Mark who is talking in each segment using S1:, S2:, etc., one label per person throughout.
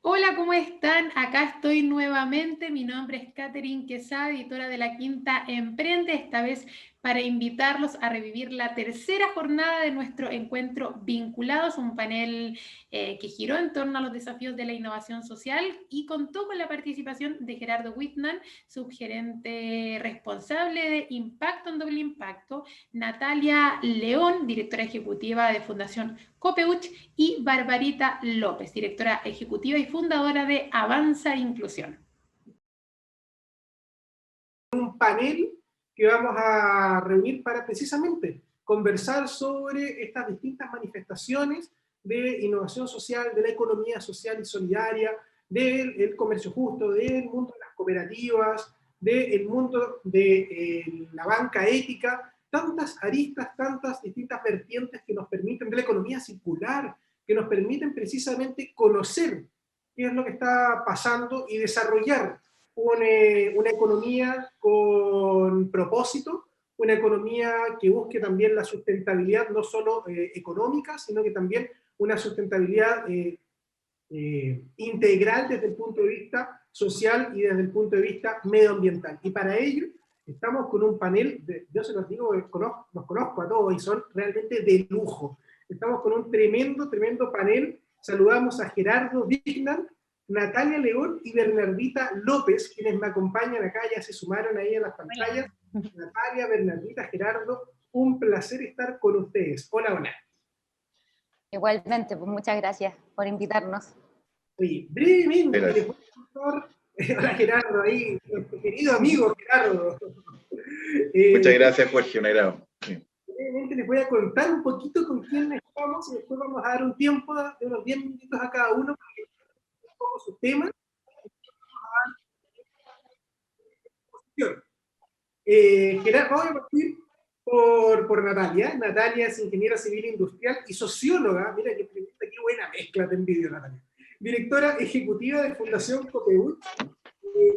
S1: Hola, ¿cómo están? Acá estoy nuevamente. Mi nombre es Catherine Quesada, editora de La Quinta Emprende, esta vez para invitarlos a revivir la tercera jornada de nuestro encuentro Vinculados, un panel que giró en torno a los desafíos de la innovación social y contó con la participación de Gerardo Whitman, subgerente responsable de Impacto en Doble Impacto, Natalia León, directora ejecutiva de Fundación Copeuch, y Barbarita López, directora ejecutiva y fundadora de Avanza Inclusión.
S2: Un panel que vamos a reunir para precisamente conversar sobre estas distintas manifestaciones de innovación social, de la economía social y solidaria, del comercio justo, del mundo de las cooperativas, del mundo de la banca ética, tantas aristas, tantas distintas vertientes que nos permiten, de la economía circular, que nos permiten precisamente conocer qué es lo que está pasando y desarrollar una economía con propósito, una economía que busque también la sustentabilidad no solo económica, sino que también una sustentabilidad integral desde el punto de vista social y desde el punto de vista medioambiental. Y para ello estamos con un panel, yo se los digo, los conozco a todos y son realmente de lujo. Estamos con un tremendo panel. Saludamos a Gerardo Vignan, Natalia León y Bernardita López, quienes me acompañan acá, ya se sumaron ahí a las pantallas. Natalia, Bernardita, Gerardo, un placer estar con ustedes. Hola, hola.
S3: Igualmente, pues muchas gracias por invitarnos.
S2: Oye, brevemente, ¿le puedo contar? Hola Gerardo, ahí, nuestro querido amigo Gerardo.
S4: Muchas gracias, Jorge, un agrado. Sí.
S2: Brevemente les voy a contar un poquito con quién estamos y después vamos a dar un tiempo de unos 10 minutos a cada uno para que un poco su tema. Gerardo, voy a partir por Natalia. Natalia es ingeniera civil industrial y socióloga. Mira qué buena mezcla, te envidio, Natalia. Directora ejecutiva de Fundación Copeuch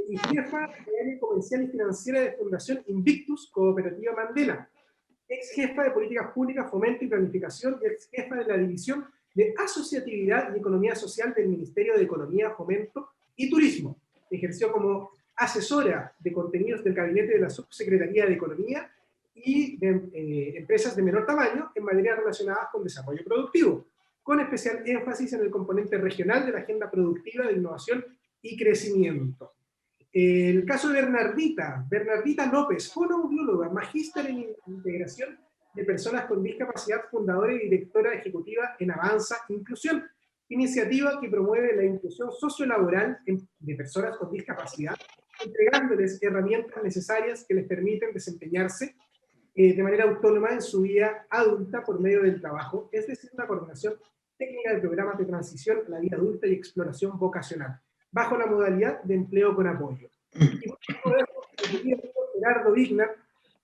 S2: y jefa de área comercial y financiera de Fundación Invictus, Cooperativa Mandela. Ex jefa de políticas públicas, fomento y planificación y ex jefa de la división de asociatividad y economía social del Ministerio de Economía, Fomento y Turismo. Ejerció como asesora de contenidos del gabinete de la Subsecretaría de Economía y de empresas de menor tamaño en materias relacionadas con desarrollo productivo, con especial énfasis en el componente regional de la agenda productiva de innovación y crecimiento. El caso de Bernardita López, fonoaudióloga, magíster en integración de personas con discapacidad, fundadora y directora ejecutiva en Avanza Inclusión, iniciativa que promueve la inclusión sociolaboral de personas con discapacidad, entregándoles herramientas necesarias que les permiten desempeñarse de manera autónoma en su vida adulta por medio del trabajo, es decir, una coordinación técnica de programas de transición a la vida adulta y exploración vocacional, bajo la modalidad de empleo con apoyo. Y por supuesto, Gerardo Vignan.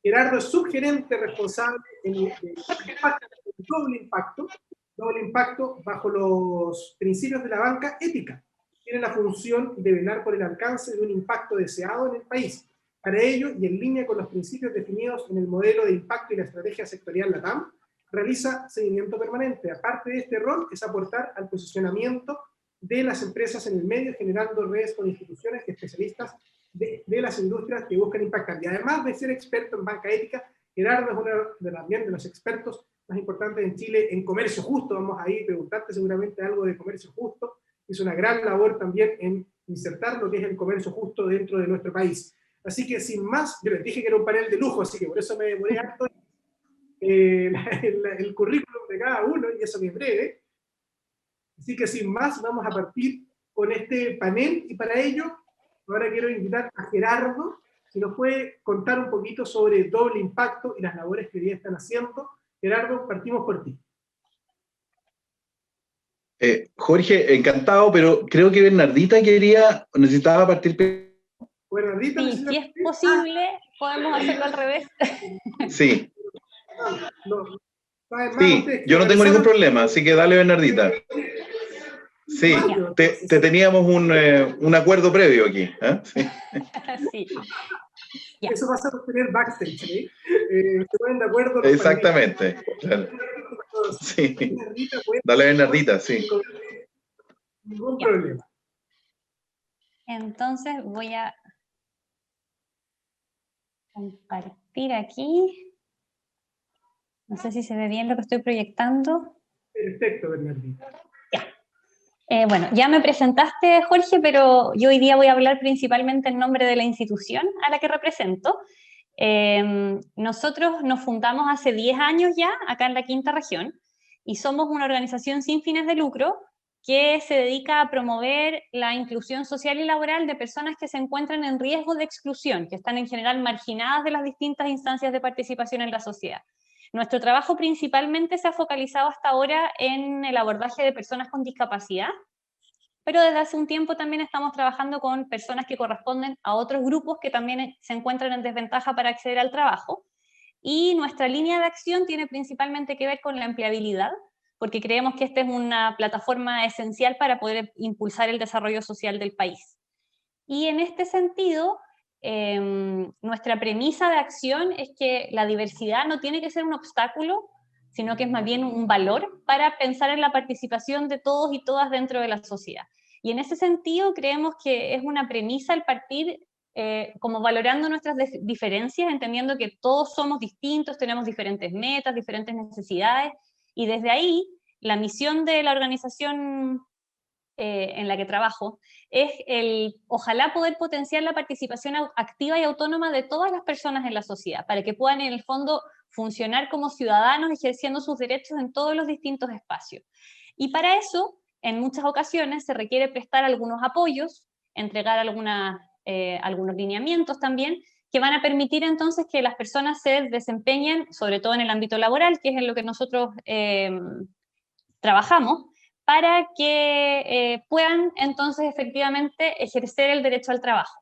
S2: Gerardo es subgerente responsable de doble impacto bajo los principios de la banca ética. Tiene la función de velar por el alcance de un impacto deseado en el país. Para ello, y en línea con los principios definidos en el modelo de impacto y la estrategia sectorial LATAM, realiza seguimiento permanente. Aparte de este rol, es aportar al posicionamiento de las empresas en el medio, generando redes con instituciones y especialistas de las industrias que buscan impactar. Y además de ser experto en banca ética, Gerardo es uno también de los expertos más importantes en Chile en comercio justo. Vamos a ir a preguntarte seguramente algo de comercio justo. Hizo una gran labor también en insertar lo que es el comercio justo dentro de nuestro país. Así que sin más, yo les dije que era un panel de lujo, así que por eso me demoré harto el currículum de cada uno, y eso que es breve. Así que sin más, vamos a partir con este panel, y para ello, ahora quiero invitar a Gerardo, si nos puede contar un poquito sobre doble impacto y las labores que hoy día están haciendo. Gerardo, partimos por ti.
S4: Jorge, encantado, pero creo que Bernardita necesitaba partir.
S2: Bernardita,
S3: sí, si es posible, podemos hacerlo al revés.
S4: Sí.
S2: Sí,
S4: yo no tengo ningún problema, así que dale, Bernardita. Sí, te teníamos un acuerdo previo aquí. ¿eh? Sí.
S3: Sí.
S2: Eso pasa por tener backstage, ¿eh? Se ponen de acuerdo.
S4: Exactamente. Claro. Sí. Dale, Bernardita, sí.
S2: Ningún problema.
S3: Entonces voy a compartir aquí. No sé si se ve bien lo que estoy proyectando.
S2: Perfecto, Bernardita.
S3: Bueno, ya me presentaste, Jorge, pero yo hoy día voy a hablar principalmente en nombre de la institución a la que represento. Nosotros nos fundamos hace 10 años ya, acá en la Quinta Región, y somos una organización sin fines de lucro que se dedica a promover la inclusión social y laboral de personas que se encuentran en riesgo de exclusión, que están en general marginadas de las distintas instancias de participación en la sociedad. Nuestro trabajo principalmente se ha focalizado hasta ahora en el abordaje de personas con discapacidad, pero desde hace un tiempo también estamos trabajando con personas que corresponden a otros grupos que también se encuentran en desventaja para acceder al trabajo. Y nuestra línea de acción tiene principalmente que ver con la empleabilidad, porque creemos que esta es una plataforma esencial para poder impulsar el desarrollo social del país. Y en este sentido, nuestra premisa de acción es que la diversidad no tiene que ser un obstáculo, sino que es más bien un valor para pensar en la participación de todos y todas dentro de la sociedad. Y en ese sentido creemos que es una premisa el partir como valorando nuestras diferencias, entendiendo que todos somos distintos, tenemos diferentes metas, diferentes necesidades, y desde ahí la misión de la organización en la que trabajo, es ojalá poder potenciar la participación activa y autónoma de todas las personas en la sociedad, para que puedan en el fondo funcionar como ciudadanos ejerciendo sus derechos en todos los distintos espacios. Y para eso, en muchas ocasiones, se requiere prestar algunos apoyos, entregar algunos lineamientos también, que van a permitir entonces que las personas se desempeñen, sobre todo en el ámbito laboral, que es en lo que nosotros trabajamos, para que puedan entonces efectivamente ejercer el derecho al trabajo.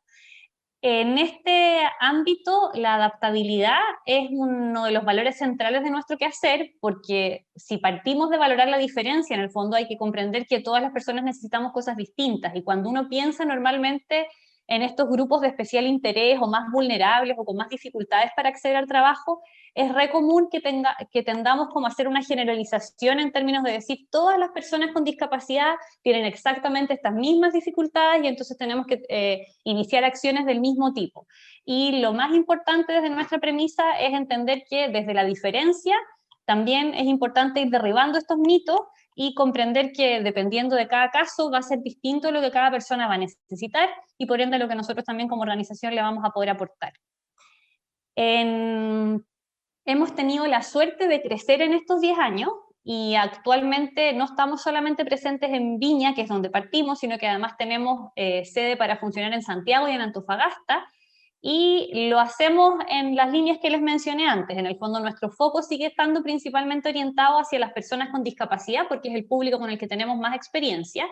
S3: En este ámbito, la adaptabilidad es uno de los valores centrales de nuestro quehacer, porque si partimos de valorar la diferencia, en el fondo hay que comprender que todas las personas necesitamos cosas distintas, y cuando uno piensa normalmente en estos grupos de especial interés o más vulnerables o con más dificultades para acceder al trabajo, es re común que tendamos como a hacer una generalización en términos de decir todas las personas con discapacidad tienen exactamente estas mismas dificultades y entonces tenemos que iniciar acciones del mismo tipo. Y lo más importante desde nuestra premisa es entender que desde la diferencia también es importante ir derribando estos mitos y comprender que dependiendo de cada caso va a ser distinto lo que cada persona va a necesitar y por ende lo que nosotros también como organización le vamos a poder aportar. Hemos tenido la suerte de crecer en estos 10 años y actualmente no estamos solamente presentes en Viña, que es donde partimos, sino que además tenemos sede para funcionar en Santiago y en Antofagasta, y lo hacemos en las líneas que les mencioné antes. En el fondo nuestro foco sigue estando principalmente orientado hacia las personas con discapacidad, porque es el público con el que tenemos más experiencia,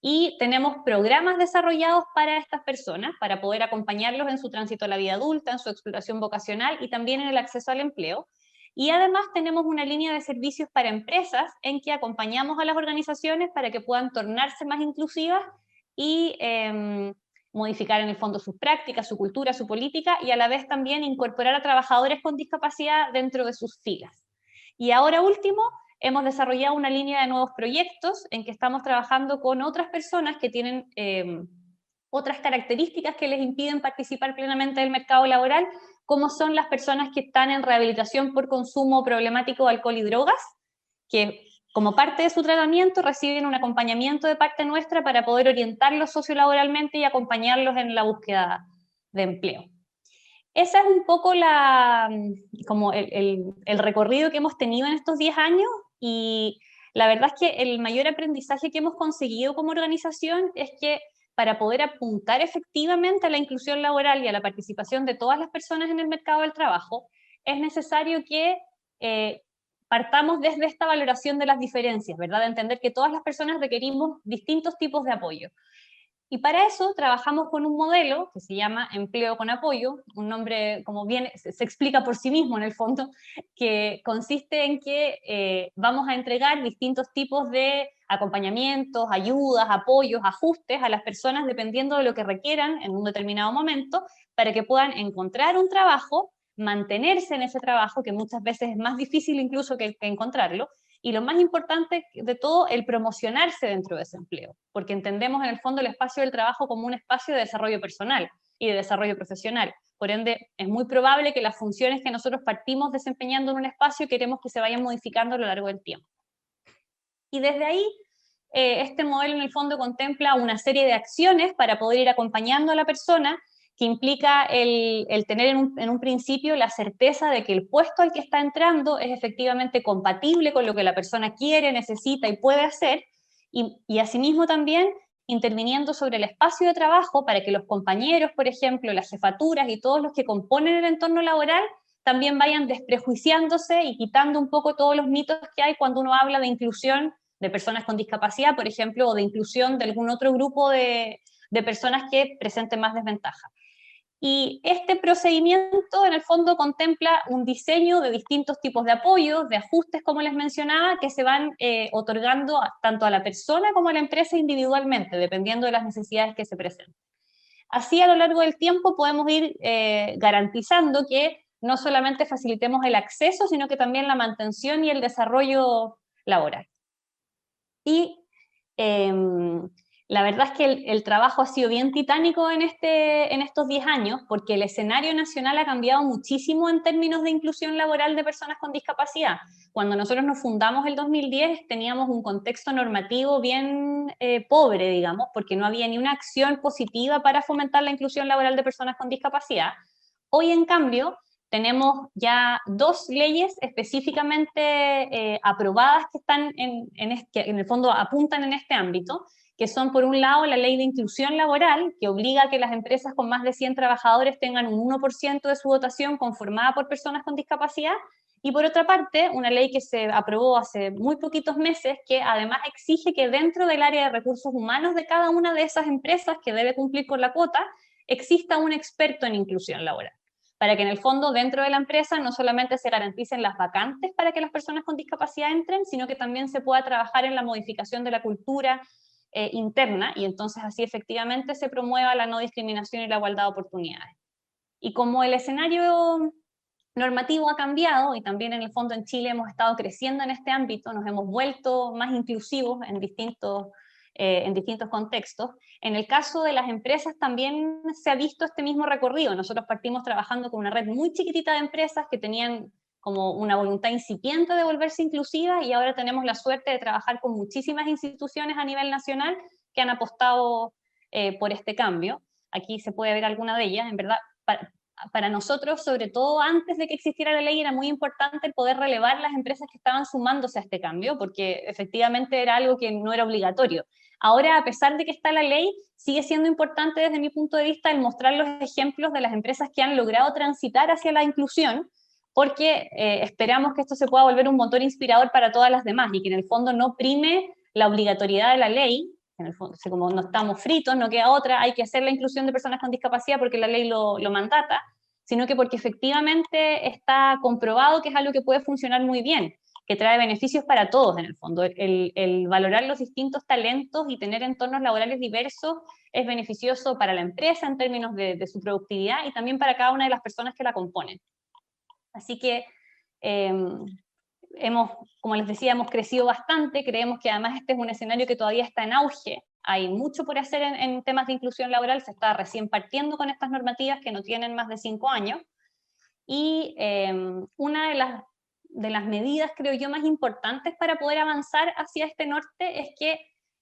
S3: y tenemos programas desarrollados para estas personas, para poder acompañarlos en su tránsito a la vida adulta, en su exploración vocacional y también en el acceso al empleo. Y además tenemos una línea de servicios para empresas en que acompañamos a las organizaciones para que puedan tornarse más inclusivas y modificar en el fondo sus prácticas, su cultura, su política, y a la vez también incorporar a trabajadores con discapacidad dentro de sus filas. Y ahora último, hemos desarrollado una línea de nuevos proyectos en que estamos trabajando con otras personas que tienen otras características que les impiden participar plenamente del mercado laboral, como son las personas que están en rehabilitación por consumo problemático de alcohol y drogas, que como parte de su tratamiento reciben un acompañamiento de parte nuestra para poder orientarlos sociolaboralmente y acompañarlos en la búsqueda de empleo. Ese es un poco como el recorrido que hemos tenido en estos 10 años, y la verdad es que el mayor aprendizaje que hemos conseguido como organización es que para poder apuntar efectivamente a la inclusión laboral y a la participación de todas las personas en el mercado del trabajo, es necesario que partamos desde esta valoración de las diferencias, ¿verdad? De entender que todas las personas requerimos distintos tipos de apoyo. Y para eso trabajamos con un modelo que se llama Empleo con Apoyo, un nombre como bien se explica por sí mismo en el fondo, que consiste en que vamos a entregar distintos tipos de acompañamientos, ayudas, apoyos, ajustes a las personas dependiendo de lo que requieran en un determinado momento para que puedan encontrar un trabajo, mantenerse en ese trabajo, que muchas veces es más difícil incluso que encontrarlo, y lo más importante de todo, el promocionarse dentro de ese empleo, porque entendemos en el fondo el espacio del trabajo como un espacio de desarrollo personal y de desarrollo profesional. Por ende, es muy probable que las funciones que nosotros partimos desempeñando en un espacio queremos que se vayan modificando a lo largo del tiempo. Y desde ahí, este modelo en el fondo contempla una serie de acciones para poder ir acompañando a la persona, que implica el tener en un principio la certeza de que el puesto al que está entrando es efectivamente compatible con lo que la persona quiere, necesita y puede hacer, y asimismo también interviniendo sobre el espacio de trabajo para que los compañeros, por ejemplo, las jefaturas y todos los que componen el entorno laboral también vayan desprejuiciándose y quitando un poco todos los mitos que hay cuando uno habla de inclusión de personas con discapacidad, por ejemplo, o de inclusión de algún otro grupo de personas que presenten más desventaja. Y este procedimiento, en el fondo, contempla un diseño de distintos tipos de apoyos, de ajustes, como les mencionaba, que se van otorgando tanto a la persona como a la empresa individualmente, dependiendo de las necesidades que se presenten. Así, a lo largo del tiempo, podemos ir garantizando que no solamente facilitemos el acceso, sino que también la mantención y el desarrollo laboral. Y la verdad es que el trabajo ha sido bien titánico en estos 10 años, porque el escenario nacional ha cambiado muchísimo en términos de inclusión laboral de personas con discapacidad. Cuando nosotros nos fundamos el 2010, teníamos un contexto normativo bien pobre, digamos, porque no había ni una acción positiva para fomentar la inclusión laboral de personas con discapacidad. Hoy, en cambio, tenemos ya 2 leyes específicamente aprobadas que están que en el fondo apuntan en este ámbito, que son, por un lado, la Ley de Inclusión Laboral, que obliga a que las empresas con más de 100 trabajadores tengan un 1% de su dotación conformada por personas con discapacidad, y por otra parte, una ley que se aprobó hace muy poquitos meses, que además exige que dentro del área de recursos humanos de cada una de esas empresas que debe cumplir con la cuota, exista un experto en inclusión laboral, para que en el fondo dentro de la empresa no solamente se garanticen las vacantes para que las personas con discapacidad entren, sino que también se pueda trabajar en la modificación de la cultura interna, y entonces así efectivamente se promueva la no discriminación y la igualdad de oportunidades. Y como el escenario normativo ha cambiado, y también en el fondo en Chile hemos estado creciendo en este ámbito, nos hemos vuelto más inclusivos en distintos contextos. En el caso de las empresas también se ha visto este mismo recorrido. Nosotros partimos trabajando con una red muy chiquitita de empresas que tenían como una voluntad incipiente de volverse inclusivas, y ahora tenemos la suerte de trabajar con muchísimas instituciones a nivel nacional que han apostado por este cambio. Aquí se puede ver alguna de ellas. En verdad, para nosotros, sobre todo antes de que existiera la ley, era muy importante el poder relevar las empresas que estaban sumándose a este cambio, porque efectivamente era algo que no era obligatorio. Ahora, a pesar de que está la ley, sigue siendo importante desde mi punto de vista el mostrar los ejemplos de las empresas que han logrado transitar hacia la inclusión, porque esperamos que esto se pueda volver un motor inspirador para todas las demás, y que en el fondo no prime la obligatoriedad de la ley. En el fondo, como no estamos fritos, no queda otra, hay que hacer la inclusión de personas con discapacidad porque la ley lo mandata, sino que porque efectivamente está comprobado que es algo que puede funcionar muy bien, que trae beneficios para todos en el fondo. El valorar los distintos talentos y tener entornos laborales diversos es beneficioso para la empresa en términos de su productividad, y también para cada una de las personas que la componen. Así que como les decía, hemos crecido bastante. Creemos que además este es un escenario que todavía está en auge. Hay mucho por hacer en temas de inclusión laboral. Se está recién partiendo con estas normativas que no tienen más de 5 años. Y una de las medidas, creo yo, más importantes para poder avanzar hacia este norte es que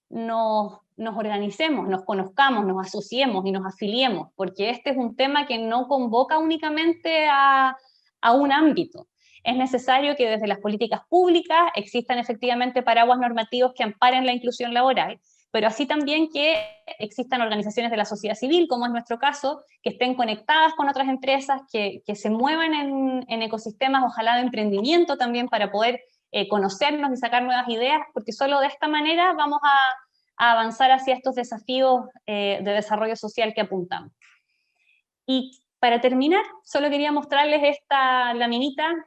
S3: nos organicemos, nos conozcamos, nos asociemos y nos afiliemos, porque este es un tema que no convoca únicamente a un ámbito. Es necesario que desde las políticas públicas existan efectivamente paraguas normativos que amparen la inclusión laboral, pero así también que existan organizaciones de la sociedad civil, como es nuestro caso, que estén conectadas con otras empresas, que se muevan en ecosistemas, ojalá de emprendimiento también, para poder conocernos y sacar nuevas ideas, porque solo de esta manera vamos a avanzar hacia estos desafíos de desarrollo social que apuntamos. Y para terminar, solo quería mostrarles esta laminita,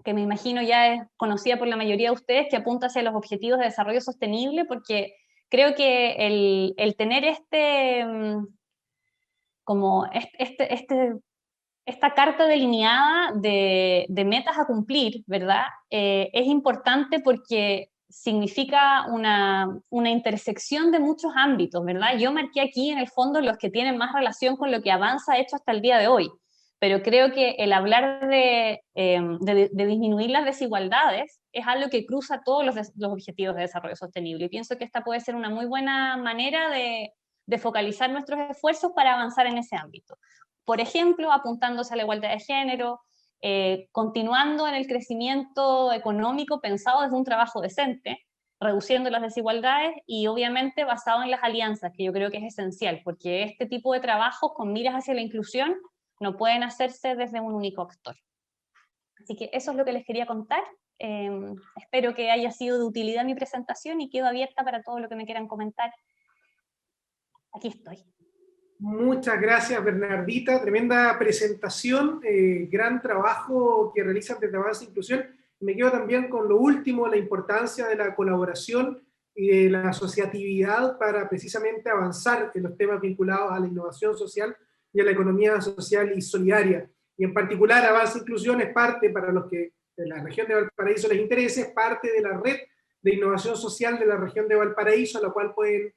S3: que me imagino ya es conocida por la mayoría de ustedes, que apunta hacia los objetivos de desarrollo sostenible, porque creo que el tener este esta carta delineada de metas a cumplir, ¿verdad? Es importante porque significa una intersección de muchos ámbitos, ¿verdad? Yo marqué aquí en el fondo los que tienen más relación con lo que Avanza ha hecho hasta el día de hoy, pero creo que el hablar de disminuir las desigualdades es algo que cruza todos los objetivos de desarrollo sostenible, y pienso que esta puede ser una muy buena manera de focalizar nuestros esfuerzos para avanzar en ese ámbito. Por ejemplo, apuntándose a la igualdad de género, continuando en el crecimiento económico pensado desde un trabajo decente, reduciendo las desigualdades y obviamente basado en las alianzas, que yo creo que es esencial, porque este tipo de trabajos con miras hacia la inclusión no pueden hacerse desde un único actor. Así que eso es lo que les quería contar. Espero que haya sido de utilidad mi presentación y quedo abierta para todo lo que me quieran comentar. Aquí estoy.
S2: Muchas gracias, Bernardita. Tremenda presentación, gran trabajo que realizan desde Avanza e Inclusión. Me quedo también con lo último, la importancia de la colaboración y de la asociatividad para precisamente avanzar en los temas vinculados a la innovación social y a la economía social y solidaria. Y en particular, Avanza e Inclusión es parte, para los que de la región de Valparaíso les interese, es parte de la red de innovación social de la región de Valparaíso, a la cual pueden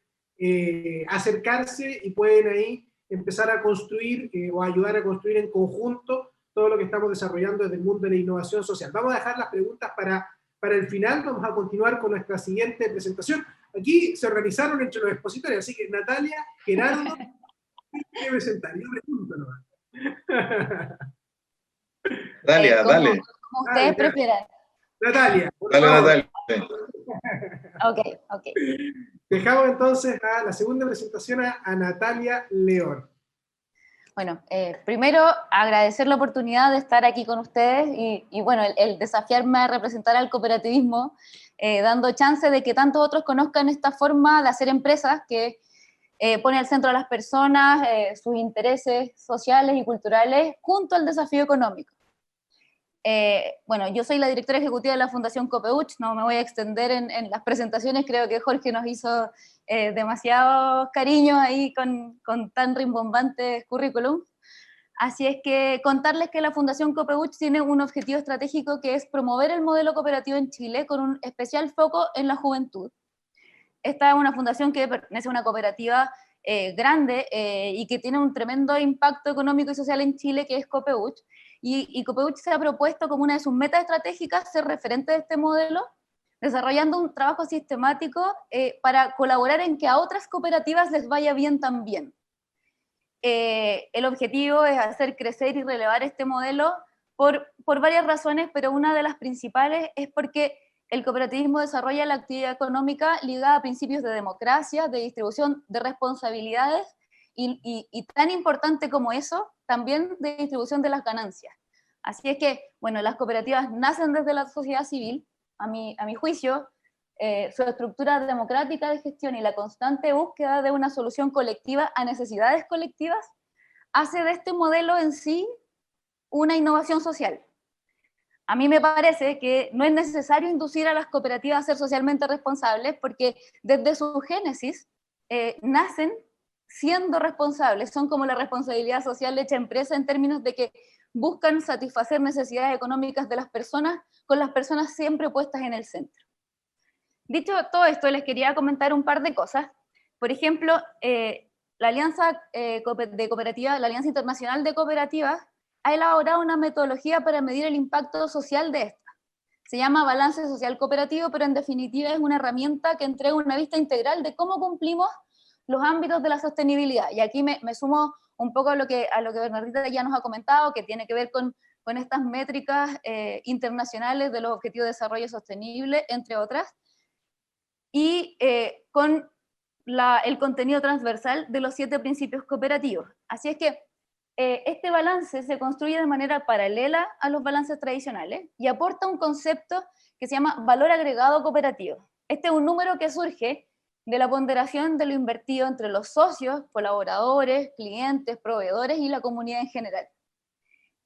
S2: acercarse y pueden ahí empezar a construir o ayudar a construir en conjunto todo lo que estamos desarrollando desde el mundo de la innovación social. Vamos a dejar las preguntas para el final, vamos a continuar con nuestra siguiente presentación. Aquí se organizaron entre los expositores, así que Natalia, Gerardo, ¿qué presentar? Yo pregunto nomás.
S4: Natalia, dale.
S5: Como ustedes prefieran.
S2: Natalia, por
S4: Dale,
S2: favor.
S4: Natalia.
S5: Ok.
S2: Dejamos entonces a la segunda presentación a Natalia León.
S5: Bueno, primero agradecer la oportunidad de estar aquí con ustedes y bueno, el desafiarme a representar al cooperativismo, dando chance de que tantos otros conozcan esta forma de hacer empresas que pone al centro a las personas, sus intereses sociales y culturales, junto al desafío económico. Bueno, yo soy la directora ejecutiva de la Fundación Copeuch, no me voy a extender en las presentaciones, creo que Jorge nos hizo demasiados cariños ahí con tan rimbombantes currículum. Así es que contarles que la Fundación Copeuch tiene un objetivo estratégico que es promover el modelo cooperativo en Chile con un especial foco en la juventud. Esta es una fundación que pertenece a una cooperativa grande y que tiene un tremendo impacto económico y social en Chile, que es Copeuch. Y Copeuch se ha propuesto como una de sus metas estratégicas ser referente de este modelo, desarrollando un trabajo sistemático para colaborar en que a otras cooperativas les vaya bien también. El objetivo es hacer crecer y relevar este modelo por varias razones, pero una de las principales es porque el cooperativismo desarrolla la actividad económica ligada a principios de democracia, de distribución de responsabilidades y tan importante como eso, también de distribución de las ganancias. Así es que, bueno, las cooperativas nacen desde la sociedad civil, a mi juicio, su estructura democrática de gestión y la constante búsqueda de una solución colectiva a necesidades colectivas hace de este modelo en sí una innovación social. A mí me parece que no es necesario inducir a las cooperativas a ser socialmente responsables porque desde su génesis nacen siendo responsables, son como la responsabilidad social hecha empresa en términos de que buscan satisfacer necesidades económicas de las personas, con las personas siempre puestas en el centro. Dicho todo esto, les quería comentar un par de cosas. Por ejemplo, la Alianza de Cooperativas, la Alianza Internacional de Cooperativas, ha elaborado una metodología para medir el impacto social de esta. Se llama Balance Social Cooperativo, pero en definitiva es una herramienta que entrega una vista integral de cómo cumplimos los ámbitos de la sostenibilidad. Y aquí me sumo un poco a lo que Bernardita ya nos ha comentado, que tiene que ver con estas métricas internacionales de los Objetivos de Desarrollo Sostenible, entre otras, y con el contenido transversal de los 7 principios cooperativos. Así es que este balance se construye de manera paralela a los balances tradicionales y aporta un concepto que se llama valor agregado cooperativo. Este es un número que surge de la ponderación de lo invertido entre los socios, colaboradores, clientes, proveedores y la comunidad en general.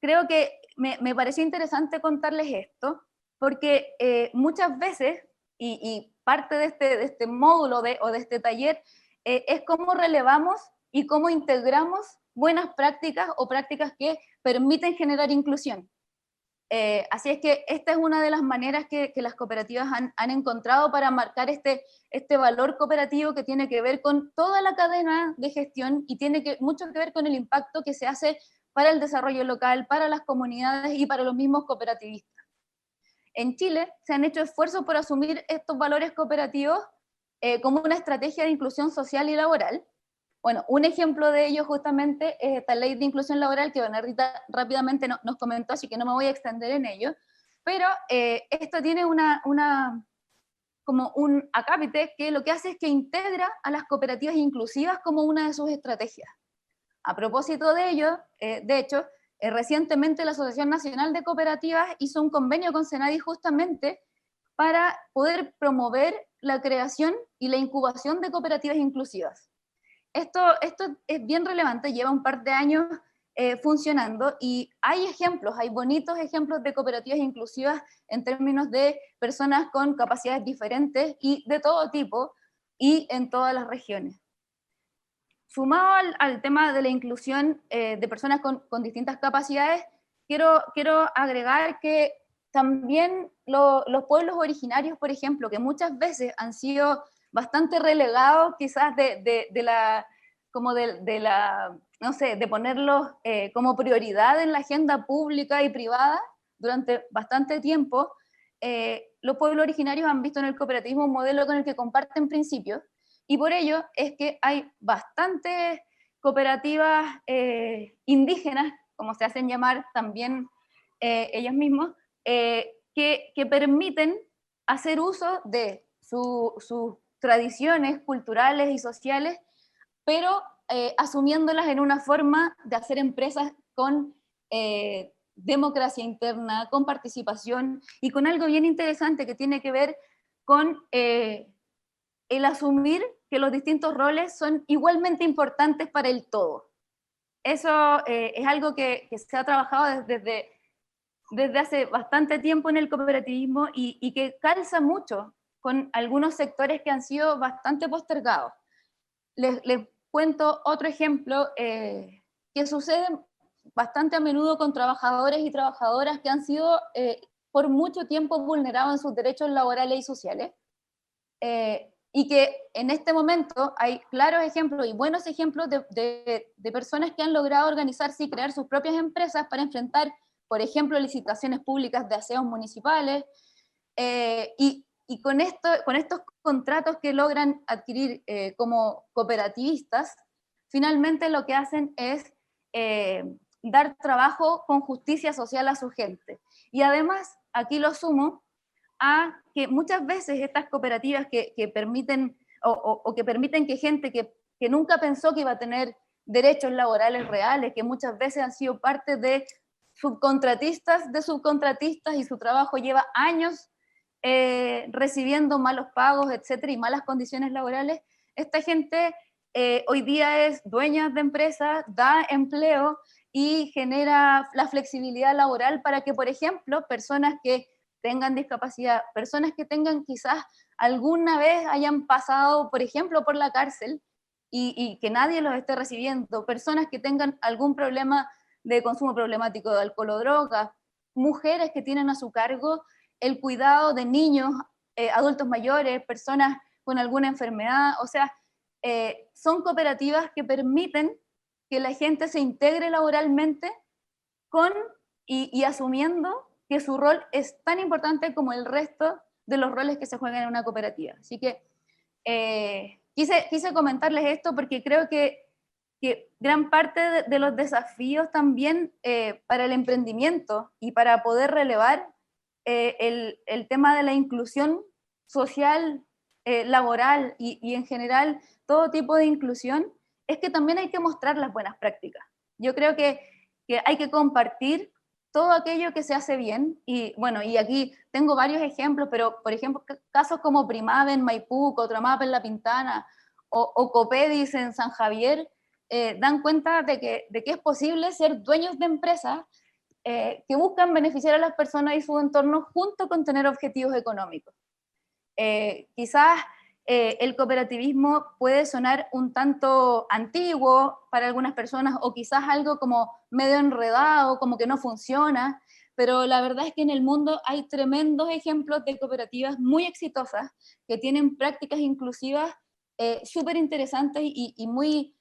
S5: Creo que me pareció interesante contarles esto, porque muchas veces, y parte de este módulo o de este taller, es cómo relevamos y cómo integramos buenas prácticas o prácticas que permiten generar inclusión. Así es que esta es una de las maneras que las cooperativas han encontrado para marcar este valor cooperativo que tiene que ver con toda la cadena de gestión y tiene mucho que ver con el impacto que se hace para el desarrollo local, para las comunidades y para los mismos cooperativistas. En Chile se han hecho esfuerzos por asumir estos valores cooperativos como una estrategia de inclusión social y laboral. Bueno, un ejemplo de ello justamente es esta ley de inclusión laboral que Bernardita rápidamente nos comentó, así que no me voy a extender en ello, pero esto tiene como un acápite que lo que hace es que integra a las cooperativas inclusivas como una de sus estrategias. A propósito de ello, de hecho, recientemente la Asociación Nacional de Cooperativas hizo un convenio con Senadi justamente para poder promover la creación y la incubación de cooperativas inclusivas. Esto es bien relevante, lleva un par de años funcionando y hay bonitos ejemplos de cooperativas inclusivas en términos de personas con capacidades diferentes y de todo tipo y en todas las regiones. Sumado al tema de la inclusión de personas con distintas capacidades, quiero agregar que también los pueblos originarios, por ejemplo, que muchas veces han sido bastante relegados quizás de ponerlos como prioridad en la agenda pública y privada durante bastante tiempo, los pueblos originarios han visto en el cooperativismo un modelo con el que comparten principios, y por ello es que hay bastantes cooperativas indígenas, como se hacen llamar también ellos mismos, que permiten hacer uso de sus tradiciones culturales y sociales, pero asumiéndolas en una forma de hacer empresas con democracia interna, con participación y con algo bien interesante que tiene que ver con el asumir que los distintos roles son igualmente importantes para el todo. Eso es algo que se ha trabajado desde hace bastante tiempo en el cooperativismo y que calza mucho con algunos sectores que han sido bastante postergados. Les cuento otro ejemplo que sucede bastante a menudo con trabajadores y trabajadoras que han sido por mucho tiempo vulnerados en sus derechos laborales y sociales, y que en este momento hay claros ejemplos y buenos ejemplos de personas que han logrado organizarse y crear sus propias empresas para enfrentar, por ejemplo, licitaciones públicas de aseos municipales, y con estos contratos que logran adquirir como cooperativistas, finalmente lo que hacen es dar trabajo con justicia social a su gente. Y además, aquí lo sumo a que muchas veces estas cooperativas que permiten, o que permiten que gente que nunca pensó que iba a tener derechos laborales reales, que muchas veces han sido parte de subcontratistas y su trabajo lleva años recibiendo malos pagos, etcétera, y malas condiciones laborales, esta gente hoy día es dueña de empresas, da empleo y genera la flexibilidad laboral para que, por ejemplo, personas que tengan discapacidad, personas que tengan quizás alguna vez hayan pasado, por ejemplo, por la cárcel y que nadie los esté recibiendo, personas que tengan algún problema de consumo problemático de alcohol o drogas, mujeres que tienen a su cargo el cuidado de niños, adultos mayores, personas con alguna enfermedad, o sea, son cooperativas que permiten que la gente se integre laboralmente y asumiendo que su rol es tan importante como el resto de los roles que se juegan en una cooperativa. Así que quise comentarles esto porque creo que gran parte de los desafíos también para el emprendimiento y para poder relevar el tema de la inclusión social, laboral y en general todo tipo de inclusión, es que también hay que mostrar las buenas prácticas. Yo creo que hay que compartir todo aquello que se hace bien, y bueno, y aquí tengo varios ejemplos, pero por ejemplo, casos como Primave en Maipú, Cotramap en La Pintana, o Copedis en San Javier, dan cuenta de que es posible ser dueños de empresas que buscan beneficiar a las personas y su entorno junto con tener objetivos económicos. Quizás el cooperativismo puede sonar un tanto antiguo para algunas personas o quizás algo como medio enredado, como que no funciona, pero la verdad es que en el mundo hay tremendos ejemplos de cooperativas muy exitosas que tienen prácticas inclusivas súper interesantes y muy,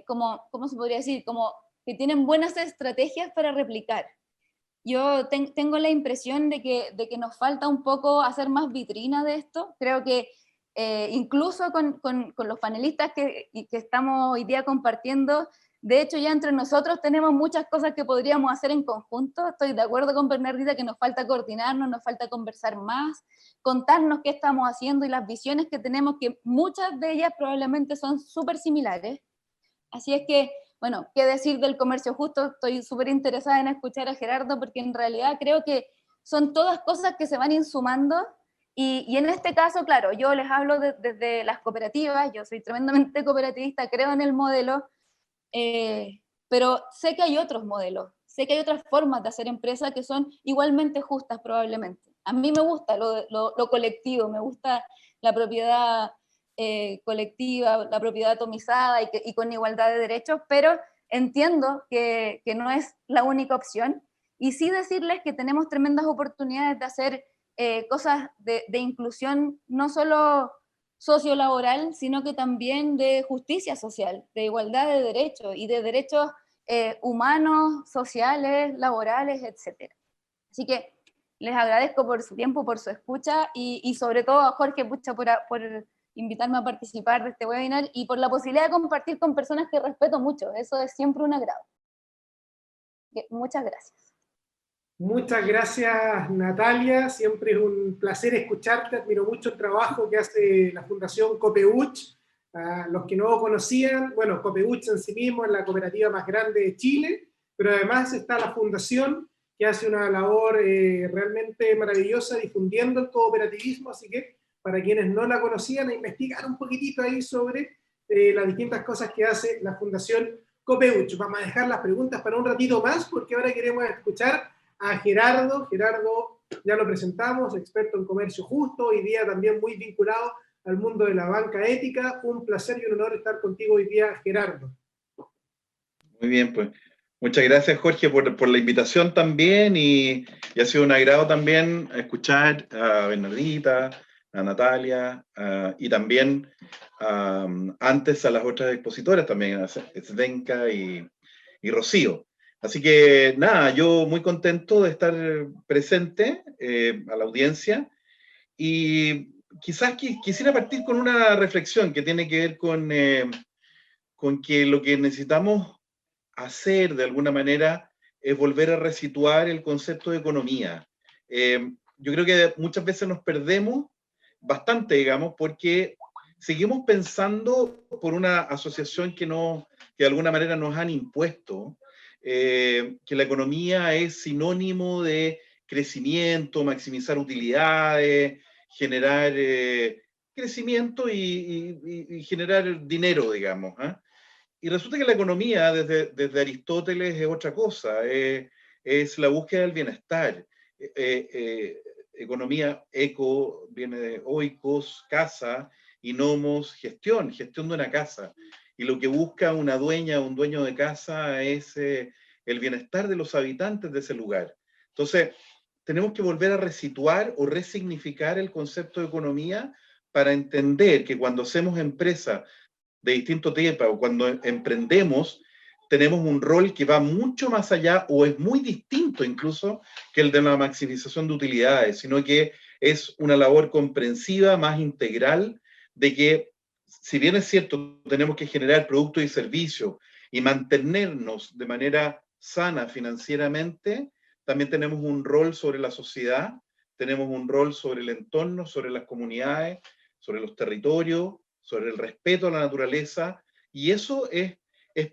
S5: ¿cómo se podría decir? Como que tienen buenas estrategias para replicar. Yo tengo la impresión de que nos falta un poco hacer más vitrina de esto. Creo que incluso con los panelistas que estamos hoy día compartiendo, de hecho ya entre nosotros tenemos muchas cosas que podríamos hacer en conjunto. Estoy de acuerdo con Bernardita que nos falta coordinarnos, nos falta conversar más, contarnos qué estamos haciendo y las visiones que tenemos, que muchas de ellas probablemente son súper similares. Así es que, bueno, ¿qué decir del comercio justo? Estoy súper interesada en escuchar a Gerardo porque en realidad creo que son todas cosas que se van insumando y en este caso, claro, yo les hablo desde las cooperativas, yo soy tremendamente cooperativista, creo en el modelo, pero sé que hay otros modelos, sé que hay otras formas de hacer empresa que son igualmente justas probablemente. A mí me gusta lo colectivo, me gusta la propiedad colectiva, la propiedad atomizada y con igualdad de derechos, pero entiendo que no es la única opción. Y sí decirles que tenemos tremendas oportunidades de hacer cosas de inclusión, no solo sociolaboral, sino que también de justicia social, de igualdad de derechos y de derechos humanos, sociales, laborales, etc. Así que les agradezco por su tiempo, por su escucha y sobre todo a Jorge Pucha por invitarme a participar de este webinar y por la posibilidad de compartir con personas que respeto mucho. Eso es siempre un agrado. Muchas gracias.
S2: Muchas gracias, Natalia. Siempre es un placer escucharte. Admiro mucho el trabajo que hace la Fundación Copeuch. Los que no conocían, bueno, Copeuch en sí mismo es la cooperativa más grande de Chile, pero además está la Fundación, que hace una labor realmente maravillosa difundiendo el cooperativismo, así que para quienes no la conocían, a investigar un poquitito ahí sobre las distintas cosas que hace la Fundación Copeuch. Vamos a dejar las preguntas para un ratito más, porque ahora queremos escuchar a Gerardo. Gerardo, ya lo presentamos, experto en comercio justo, hoy día también muy vinculado al mundo de la banca ética. Un placer y un honor estar contigo hoy día, Gerardo.
S4: Muy bien, pues. Muchas gracias, Jorge, por la invitación también y ha sido un agrado también escuchar a Bernardita, a Natalia y también antes a las otras expositoras también, a Svenka y Rocío. Así que nada, yo muy contento de estar presente a la audiencia y quizás quisiera partir con una reflexión que tiene que ver con que lo que necesitamos hacer de alguna manera es volver a resituar el concepto de economía. Yo creo que muchas veces nos perdemos bastante, digamos, porque seguimos pensando por una asociación que de alguna manera nos han impuesto, que la economía es sinónimo de crecimiento, maximizar utilidades, generar crecimiento y generar dinero, digamos. Y resulta que la economía, desde Aristóteles, es otra cosa, es la búsqueda del bienestar. Economía, eco, viene de oikos, casa, y nomos, gestión de una casa. Y lo que busca una dueña o un dueño de casa es el bienestar de los habitantes de ese lugar. Entonces, tenemos que volver a resituar o resignificar el concepto de economía para entender que cuando hacemos empresa de distinto tipo o cuando emprendemos, tenemos un rol que va mucho más allá o es muy distinto incluso que el de la maximización de utilidades, sino que es una labor comprensiva, más integral, de que si bien es cierto, tenemos que generar productos y servicios y mantenernos de manera sana financieramente, también tenemos un rol sobre la sociedad, tenemos un rol sobre el entorno, sobre las comunidades, sobre los territorios, sobre el respeto a la naturaleza, y eso es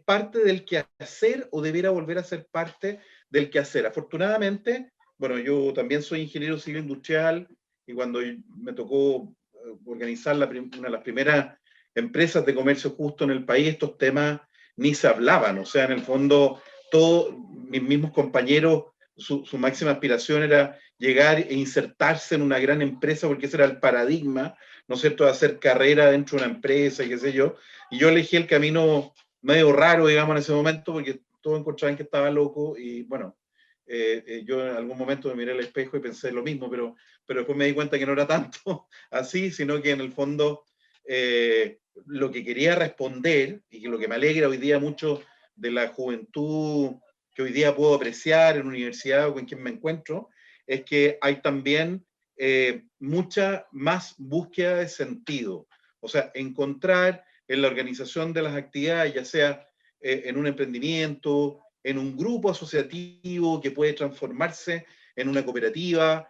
S4: parte del quehacer o debiera volver a ser parte del quehacer. Afortunadamente, bueno, yo también soy ingeniero civil industrial y cuando me tocó organizar una de las primeras empresas de comercio justo en el país, estos temas ni se hablaban, o sea, en el fondo, todos mis mismos compañeros, su máxima aspiración era llegar e insertarse en una gran empresa porque ese era el paradigma, ¿no es cierto?, de hacer carrera dentro de una empresa y qué sé yo. Y yo elegí el camino medio raro, digamos, en ese momento, porque todos encontraban que estaba loco y bueno, yo en algún momento me miré al espejo y pensé lo mismo, pero después me di cuenta que no era tanto así, sino que en el fondo lo que quería responder, y que lo que me alegra hoy día mucho de la juventud que hoy día puedo apreciar en la universidad o con quien me encuentro, es que hay también mucha más búsqueda de sentido. O sea, encontrar en la organización de las actividades, ya sea en un emprendimiento, en un grupo asociativo que puede transformarse en una cooperativa,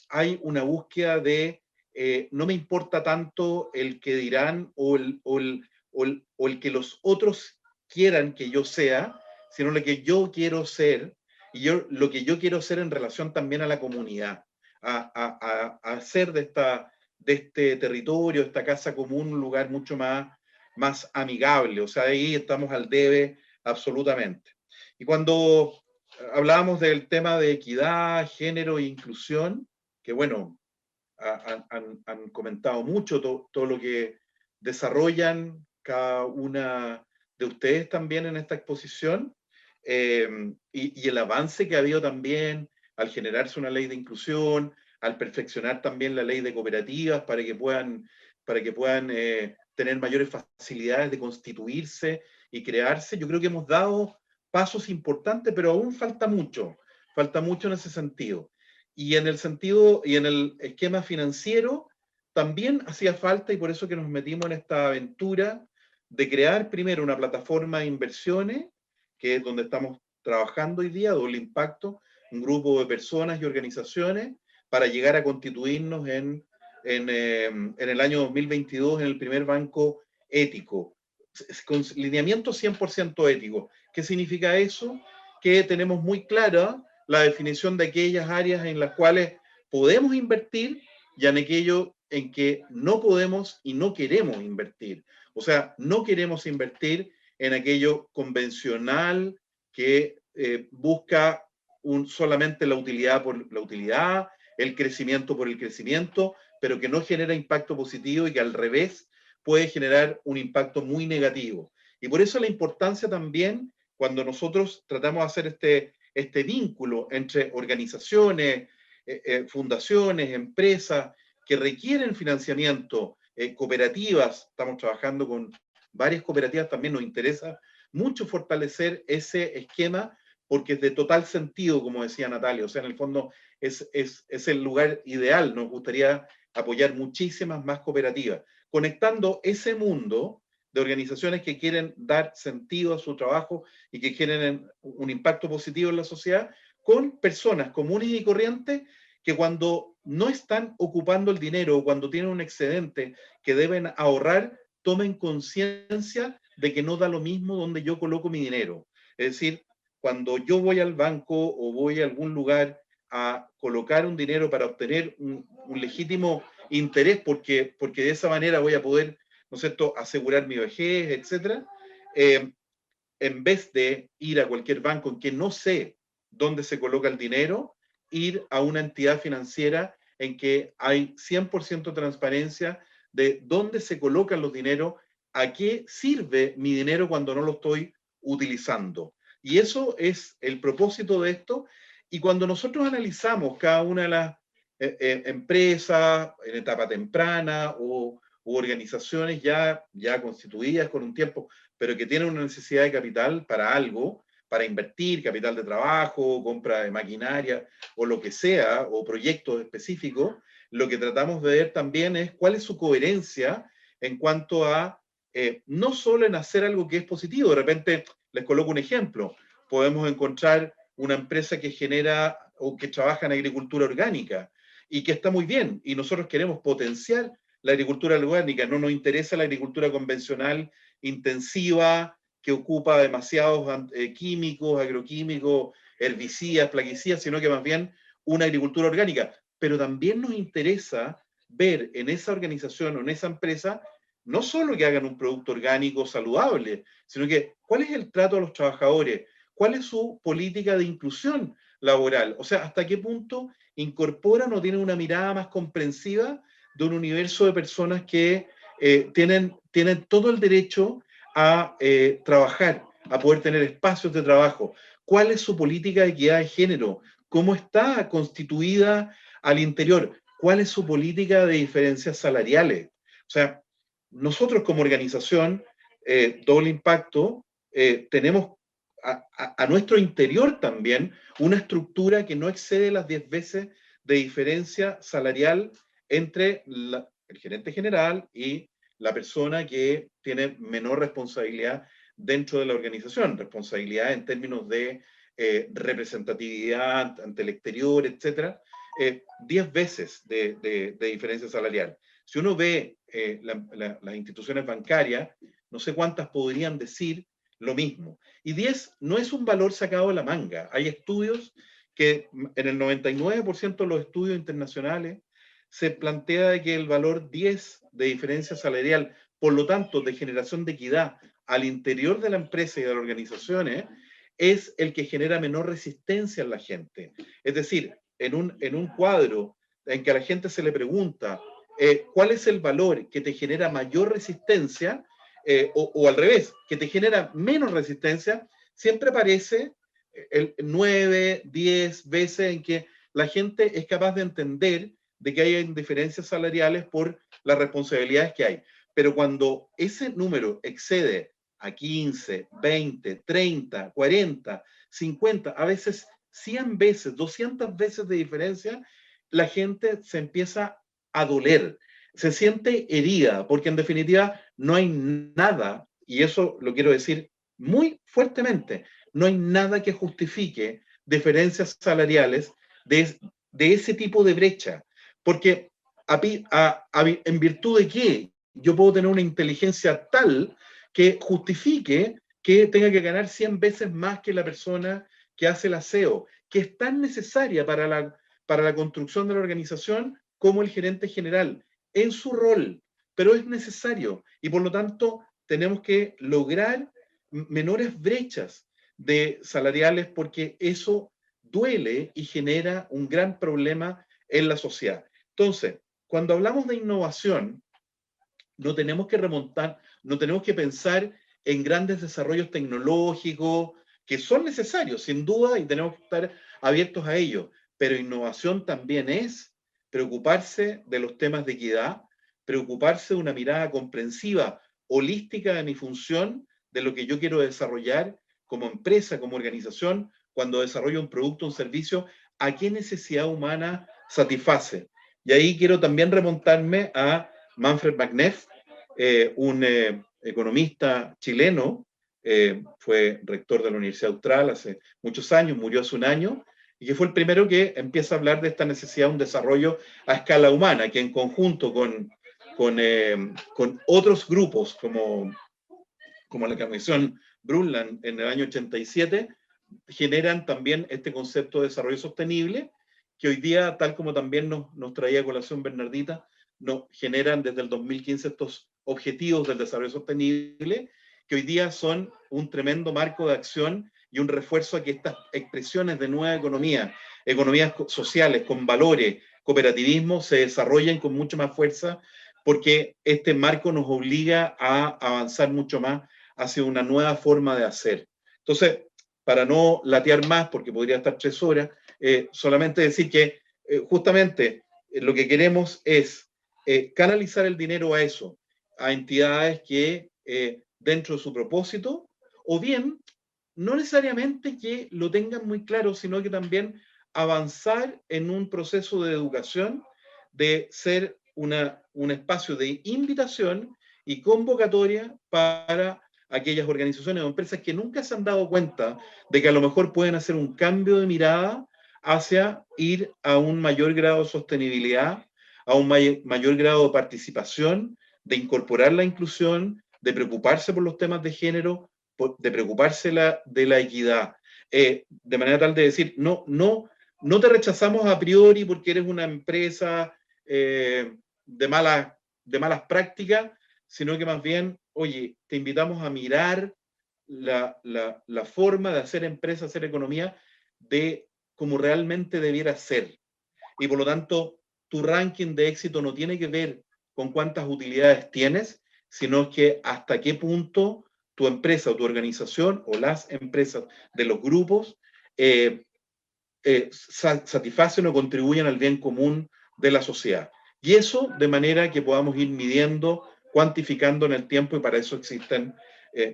S4: hay una búsqueda de no me importa tanto el que dirán o el que los otros quieran que yo sea, sino lo que yo quiero ser y lo que yo quiero ser en relación también a la comunidad, a hacer de este territorio, esta casa común, un lugar mucho más amigable. O sea, ahí estamos al debe absolutamente. Y cuando hablábamos del tema de equidad, género e inclusión, que bueno, han comentado mucho todo lo que desarrollan cada una de ustedes también en esta exposición, y el avance que ha habido también al generarse una ley de inclusión, al perfeccionar también la ley de cooperativas para que puedan tener mayores facilidades de constituirse y crearse. Yo creo que hemos dado pasos importantes, pero aún falta mucho en ese sentido. Y en el sentido, y en el esquema financiero, también hacía falta, y por eso que nos metimos en esta aventura de crear primero una plataforma de inversiones, que es donde estamos trabajando hoy día, Doble Impacto, un grupo de personas y organizaciones, para llegar a constituirnos en el año 2022 en el primer banco ético, con lineamiento 100% ético. ¿Qué significa eso? Que tenemos muy clara la definición de aquellas áreas en las cuales podemos invertir y en aquello en que no podemos y no queremos invertir. O sea, no queremos invertir en aquello convencional que busca solamente la utilidad por la utilidad, el crecimiento por el crecimiento, pero que no genera impacto positivo y que al revés puede generar un impacto muy negativo. Y por eso la importancia también, cuando nosotros tratamos de hacer este vínculo entre organizaciones, fundaciones, empresas que requieren financiamiento, cooperativas, estamos trabajando con varias cooperativas, también nos interesa mucho fortalecer ese esquema porque es de total sentido, como decía Natalia, o sea, en el fondo es el lugar ideal, nos gustaría apoyar muchísimas más cooperativas, conectando ese mundo de organizaciones que quieren dar sentido a su trabajo y que quieren un impacto positivo en la sociedad, con personas comunes y corrientes que cuando no están ocupando el dinero o cuando tienen un excedente que deben ahorrar, tomen conciencia de que no da lo mismo donde yo coloco mi dinero. Es decir, cuando yo voy al banco o voy a algún lugar a colocar un dinero para obtener un legítimo interés, porque de esa manera voy a poder, ¿no es cierto?, asegurar mi vejez, etc., en vez de ir a cualquier banco en que no sé dónde se coloca el dinero, ir a una entidad financiera en que hay 100% transparencia de dónde se colocan los dineros, a qué sirve mi dinero cuando no lo estoy utilizando. Y eso es el propósito de esto. Y cuando nosotros analizamos cada una de las empresas en etapa temprana u organizaciones ya constituidas con un tiempo, pero que tienen una necesidad de capital para algo, para invertir, capital de trabajo, compra de maquinaria o lo que sea, o proyectos específicos, lo que tratamos de ver también es cuál es su coherencia en cuanto a no solo en hacer algo que es positivo. De repente, les coloco un ejemplo, podemos encontrar una empresa que genera o que trabaja en agricultura orgánica y que está muy bien, y nosotros queremos potenciar la agricultura orgánica, no nos interesa la agricultura convencional intensiva que ocupa demasiados químicos, agroquímicos, herbicidas, plaguicidas, sino que más bien una agricultura orgánica. Pero también nos interesa ver en esa organización o en esa empresa no solo que hagan un producto orgánico saludable, sino que cuál es el trato a los trabajadores, cuál es su política de inclusión laboral, o sea, hasta qué punto incorporan o tienen una mirada más comprensiva de un universo de personas que tienen todo el derecho a trabajar, a poder tener espacios de trabajo. ¿Cuál es su política de equidad de género? ¿Cómo está constituida al interior? ¿Cuál es su política de diferencias salariales? O sea, nosotros como organización, Doble Impacto, tenemos a nuestro interior también una estructura que no excede las 10 veces de diferencia salarial entre el gerente general y la persona que tiene menor responsabilidad dentro de la organización, responsabilidad en términos de representatividad ante el exterior, etcétera, 10 veces de diferencia salarial. Si uno ve las instituciones bancarias, no sé cuántas podrían decir lo mismo. Y 10 no es un valor sacado de la manga. Hay estudios que en el 99% de los estudios internacionales se plantea de que el valor 10 de diferencia salarial, por lo tanto, de generación de equidad al interior de la empresa y de las organizaciones, es el que genera menor resistencia en la gente. Es decir, en un cuadro en que a la gente se le pregunta cuál es el valor que te genera mayor resistencia, o al revés, que te genera menos resistencia, siempre aparece el 9, 10 veces en que la gente es capaz de entender de que hay diferencias salariales por las responsabilidades que hay. Pero cuando ese número excede a 15, 20, 30, 40, 50, a veces 100 veces, 200 veces de diferencia, la gente se empieza a doler, se siente herida, porque en definitiva no hay nada, y eso lo quiero decir muy fuertemente, no hay nada que justifique diferencias salariales de ese tipo de brecha, porque en virtud de qué yo puedo tener una inteligencia tal que justifique que tenga que ganar 100 veces más que la persona que hace el aseo, que es tan necesaria para la construcción de la organización como el gerente general, en su rol, pero es necesario y por lo tanto tenemos que lograr menores brechas de salariales porque eso duele y genera un gran problema en la sociedad. Entonces, cuando hablamos de innovación, no tenemos que remontar, no tenemos que pensar en grandes desarrollos tecnológicos que son necesarios, sin duda, y tenemos que estar abiertos a ello. Pero innovación también es preocuparse de los temas de equidad, preocuparse de una mirada comprensiva, holística de mi función, de lo que yo quiero desarrollar como empresa, como organización, cuando desarrollo un producto, un servicio, a qué necesidad humana satisface. Y ahí quiero también remontarme a Manfred Machneff, un economista chileno, fue rector de la Universidad Austral hace muchos años, murió hace un año, y que fue el primero que empieza a hablar de esta necesidad de un desarrollo a escala humana, que en conjunto con otros grupos, como la Comisión Brundtland en el año 87, generan también este concepto de desarrollo sostenible, que hoy día, tal como también nos traía a colación Bernardita, nos generan desde el 2015 estos objetivos del desarrollo sostenible, que hoy día son un tremendo marco de acción y un refuerzo a que estas expresiones de nueva economía, economías sociales con valores, cooperativismo, se desarrollen con mucha más fuerza, porque este marco nos obliga a avanzar mucho más hacia una nueva forma de hacer. Entonces, para no latear más, porque podría estar 3 horas, solamente decir que justamente lo que queremos es canalizar el dinero a eso, a entidades que dentro de su propósito, o bien, no necesariamente que lo tengan muy claro, sino que también avanzar en un proceso de educación, de ser un espacio de invitación y convocatoria para aquellas organizaciones o empresas que nunca se han dado cuenta de que a lo mejor pueden hacer un cambio de mirada hacia ir a un mayor grado de sostenibilidad, a un mayor grado de participación, de incorporar la inclusión, de preocuparse por los temas de género, de preocuparse de la equidad, de manera tal de decir, no te rechazamos a priori porque eres una empresa de malas prácticas, sino que más bien, oye, te invitamos a mirar la forma de hacer empresa, hacer economía, de como realmente debiera ser. Y por lo tanto, tu ranking de éxito no tiene que ver con cuántas utilidades tienes, sino que hasta qué punto tu empresa o tu organización o las empresas de los grupos satisfacen o contribuyen al bien común de la sociedad. Y eso de manera que podamos ir midiendo, cuantificando en el tiempo, y para eso existen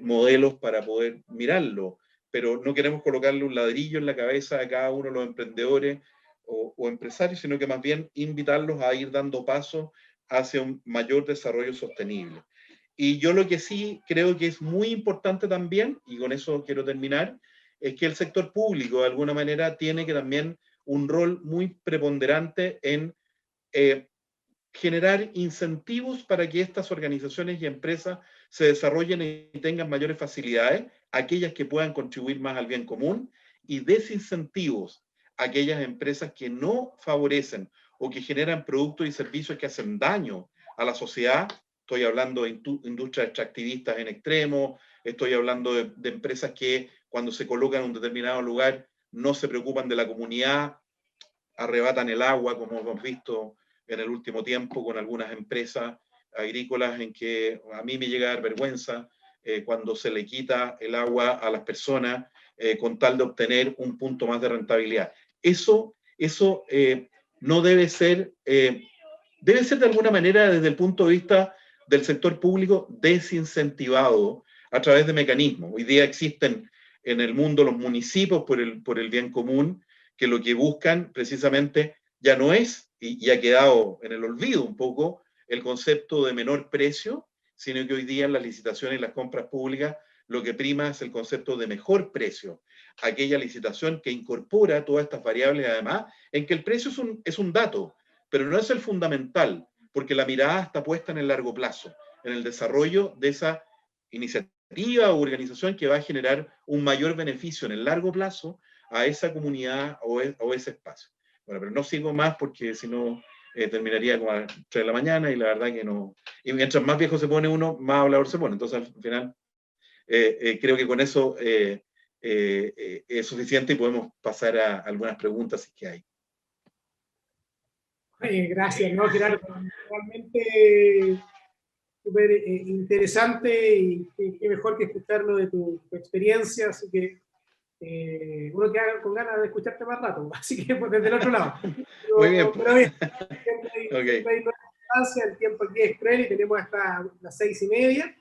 S4: modelos para poder mirarlo. Pero no queremos colocarle un ladrillo en la cabeza a cada uno de los emprendedores o empresarios, sino que más bien invitarlos a ir dando pasos hacia un mayor desarrollo sostenible. Y yo lo que sí creo que es muy importante también, y con eso quiero terminar, es que el sector público de alguna manera tiene que también un rol muy preponderante en generar incentivos para que estas organizaciones y empresas se desarrollen y tengan mayores facilidades, aquellas que puedan contribuir más al bien común, y desincentivos a aquellas empresas que no favorecen o que generan productos y servicios que hacen daño a la sociedad. Estoy hablando de industrias extractivistas en extremo, estoy hablando de empresas que cuando se colocan en un determinado lugar no se preocupan de la comunidad, arrebatan el agua, como hemos visto en el último tiempo con algunas empresas agrícolas, en que a mí me llega a dar vergüenza cuando se le quita el agua a las personas con tal de obtener un punto más de rentabilidad. Eso no debe ser, debe ser de alguna manera desde el punto de vista del sector público desincentivado a través de mecanismos. Hoy día existen en el mundo los municipios por el bien común, que lo que buscan precisamente ya no es, y ha quedado en el olvido un poco, el concepto de menor precio, sino que hoy día en las licitaciones y las compras públicas lo que prima es el concepto de mejor precio, aquella licitación que incorpora todas estas variables, además, en que el precio es un dato, pero no es el fundamental, porque la mirada está puesta en el largo plazo, en el desarrollo de esa iniciativa o organización que va a generar un mayor beneficio en el largo plazo a esa comunidad o ese espacio. Bueno, pero no sigo más porque si no terminaría como a las 3 de la mañana, y la verdad que no. Y mientras más viejo se pone uno, más hablador se pone. Entonces, al final, creo que con eso es suficiente y podemos pasar a algunas preguntas si es que hay.
S2: Gracias, ¿no, Gerardo? Realmente súper interesante, y qué mejor que escucharlo de tu experiencia, así que uno queda con ganas de escucharte más rato, así que pues, desde el otro lado.
S4: Muy bien.
S2: Pero bien, el tiempo aquí es cruel y tenemos hasta las 6:30.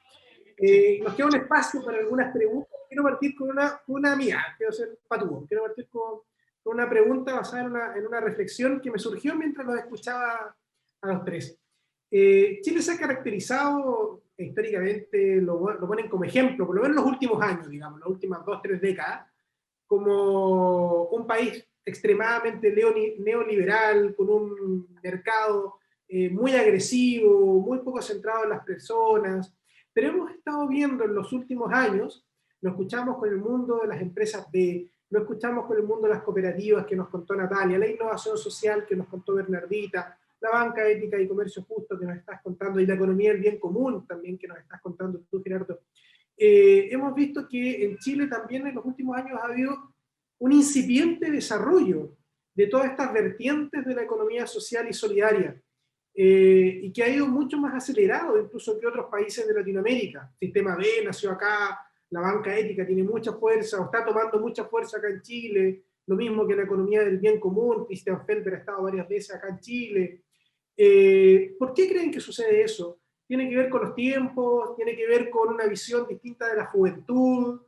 S2: Nos queda un espacio para algunas preguntas. Quiero partir con una mía, quiero ser patúo, quiero partir con una pregunta basada en una reflexión que me surgió mientras los escuchaba a los tres. Chile se ha caracterizado históricamente, lo ponen como ejemplo, por lo menos en los últimos años, digamos, las últimas 2-3 décadas, como un país extremadamente neoliberal, con un mercado muy agresivo, muy poco centrado en las personas. Pero hemos estado viendo en los últimos años, lo escuchamos con el mundo de las empresas B, lo escuchamos con el mundo de las cooperativas que nos contó Natalia, la innovación social que nos contó Bernardita, la banca ética y comercio justo que nos estás contando, y la economía del bien común también que nos estás contando tú, Gerardo. Hemos visto que en Chile también en los últimos años ha habido un incipiente desarrollo de todas estas vertientes de la economía social y solidaria, y que ha ido mucho más acelerado incluso que otros países de Latinoamérica. El sistema B nació acá, la banca ética tiene mucha fuerza, o está tomando mucha fuerza acá en Chile, lo mismo que la economía del bien común. Christian Felber ha estado varias veces acá en Chile. ¿Por qué creen que sucede eso? ¿Tiene que ver con los tiempos? ¿Tiene que ver con una visión distinta de la juventud?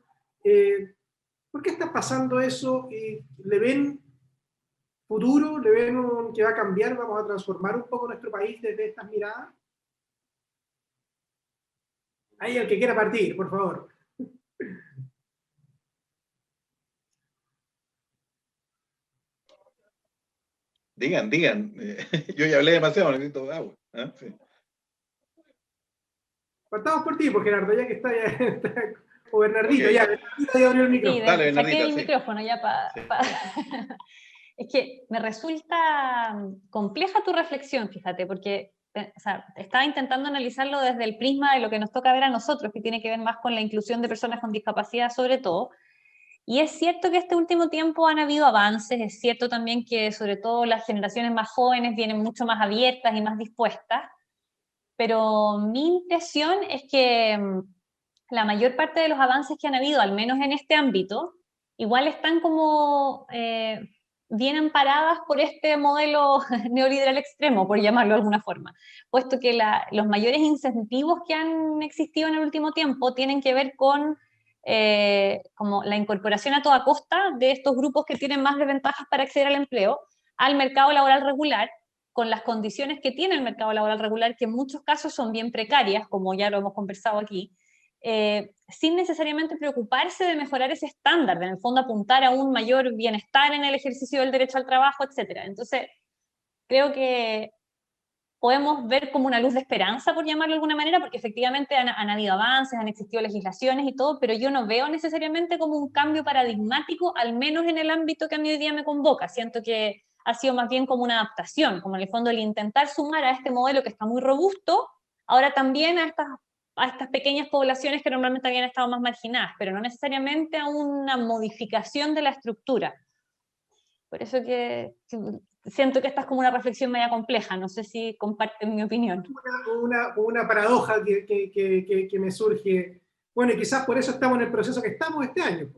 S2: ¿Por qué está pasando eso? ¿Le ven futuro? ¿Le ven que va a cambiar? ¿Vamos a transformar un poco nuestro país desde estas miradas? Ahí el que quiera partir, por favor.
S4: Digan. Yo ya hablé demasiado, necesito agua. Sí.
S2: Partamos por ti, porque Gerardo, ya que está o Bernardito, okay. Bernardito
S3: ya abrió el micrófono. Sí, dale, Bernardita, saqué el micrófono ya para... Es que me resulta compleja tu reflexión, fíjate, porque o sea, estaba intentando analizarlo desde el prisma de lo que nos toca ver a nosotros, que tiene que ver más con la inclusión de personas con discapacidad sobre todo, Y es cierto que este último tiempo han habido avances, es cierto también que sobre todo las generaciones más jóvenes vienen mucho más abiertas y más dispuestas, pero mi impresión es que la mayor parte de los avances que han habido, al menos en este ámbito, igual están como bien amparadas por este modelo neoliberal extremo, por llamarlo de alguna forma, puesto que los mayores incentivos que han existido en el último tiempo tienen que ver con como la incorporación a toda costa de estos grupos que tienen más desventajas para acceder al empleo, al mercado laboral regular, con las condiciones que tiene el mercado laboral regular, que en muchos casos son bien precarias, como ya lo hemos conversado aquí, sin necesariamente preocuparse de mejorar ese estándar, de en el fondo apuntar a un mayor bienestar en el ejercicio del derecho al trabajo, etc. Entonces, creo que podemos ver como una luz de esperanza, por llamarlo de alguna manera, porque efectivamente han habido avances, han existido legislaciones y todo, pero yo no veo necesariamente como un cambio paradigmático, al menos en el ámbito que a mí hoy día me convoca. Siento que ha sido más bien como una adaptación, como en el fondo el intentar sumar a este modelo que está muy robusto, ahora también a estas pequeñas poblaciones que normalmente habían estado más marginadas, pero no necesariamente a una modificación de la estructura. Por eso que siento que esta es como una reflexión media compleja, no sé si comparten mi opinión.
S2: Una paradoja que me surge. Bueno, y quizás por eso estamos en el proceso que estamos este año.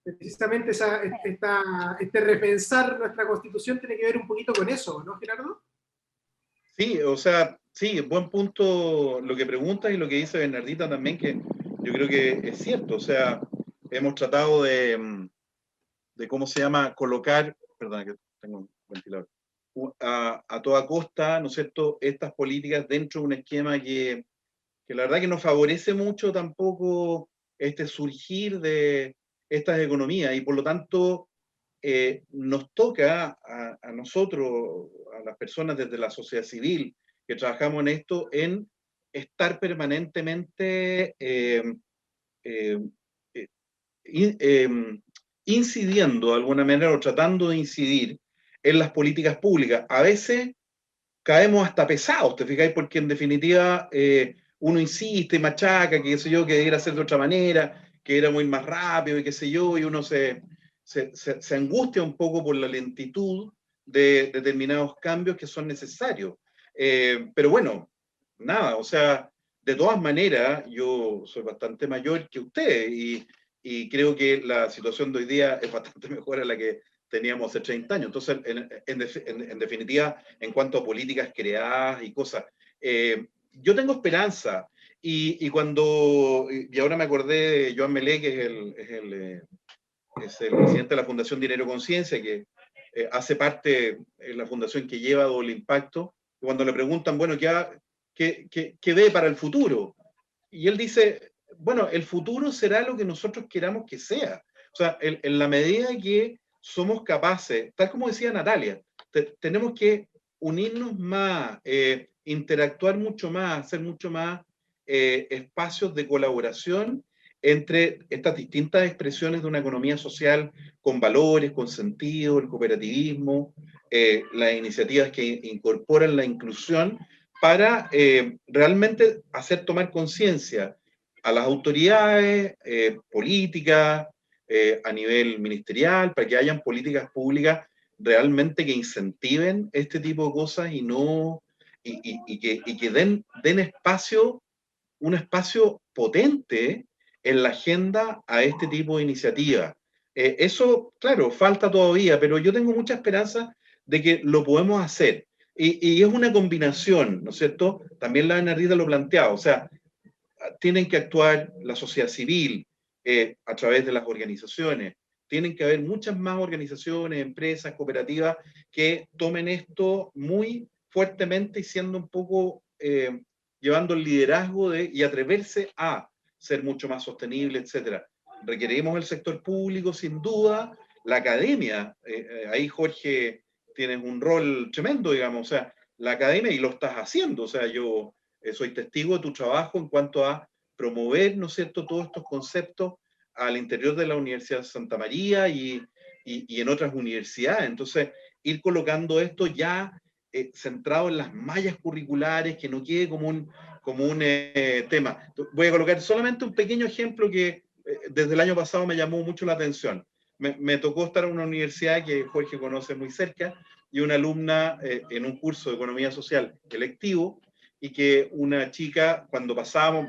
S2: Precisamente este repensar nuestra Constitución tiene que ver un poquito con eso, ¿no, Gerardo?
S4: Sí, o sea, sí, buen punto lo que preguntas y lo que dice Bernardita también, que yo creo que es cierto. O sea, hemos tratado de ¿cómo se llama? Colocar, perdón, que tengo un ventilador, a toda costa, ¿no es cierto?, estas políticas dentro de un esquema que la verdad que no favorece mucho tampoco este surgir de estas economías, y por lo tanto nos toca a nosotros, a las personas desde la sociedad civil que trabajamos en esto, en estar permanentemente eh, incidiendo de alguna manera o tratando de incidir en las políticas públicas. A veces caemos hasta pesados, ¿te fijáis? Porque en definitiva uno insiste, machaca, que qué sé yo, que debería ser de otra manera, que era muy más rápido y qué sé yo, y uno se angustia un poco por la lentitud de determinados cambios que son necesarios. Pero bueno, nada, o sea, de todas maneras, yo soy bastante mayor que usted y creo que la situación de hoy día es bastante mejor a la que teníamos hace 30 años. Entonces, en definitiva, en cuanto a políticas creadas y cosas, yo tengo esperanza. Y ahora me acordé de Joan Melé, que es el presidente de la Fundación Dinero Conciencia, que hace parte de la fundación que lleva doble impacto. Y cuando le preguntan, bueno, ¿qué ve para el futuro? Y él dice, bueno, el futuro será lo que nosotros queramos que sea. O sea, en la medida que somos capaces, tal como decía Natalia, tenemos que unirnos más, interactuar mucho más, hacer mucho más espacios de colaboración entre estas distintas expresiones de una economía social con valores, con sentido, el cooperativismo, las iniciativas que incorporan la inclusión para realmente hacer tomar conciencia a las autoridades políticas, a nivel ministerial, para que hayan políticas públicas realmente que incentiven este tipo de cosas y no y que den espacio, un espacio potente en la agenda a este tipo de iniciativas. Eso, claro, falta todavía, pero yo tengo mucha esperanza de que lo podemos hacer. Y es una combinación, ¿no es cierto? También la Bernardita lo planteaba, o sea, tienen que actuar la sociedad civil a través de las organizaciones. Tienen que haber muchas más organizaciones, empresas, cooperativas que tomen esto muy fuertemente y siendo un poco, llevando el liderazgo y atreverse a ser mucho más sostenible, etc. Requerimos el sector público, sin duda, la academia. Ahí, Jorge, tienes un rol tremendo, digamos, o sea, la academia, y lo estás haciendo, o sea, yo soy testigo de tu trabajo en cuanto a promover, ¿no es cierto?, todos estos conceptos al interior de la Universidad de Santa María y en otras universidades. Entonces, ir colocando esto ya centrado en las mallas curriculares, que no quede como un tema. Voy a colocar solamente un pequeño ejemplo que desde el año pasado me llamó mucho la atención. Me tocó estar en una universidad que Jorge conoce muy cerca, y una alumna en un curso de economía social electivo, y que una chica, cuando pasamos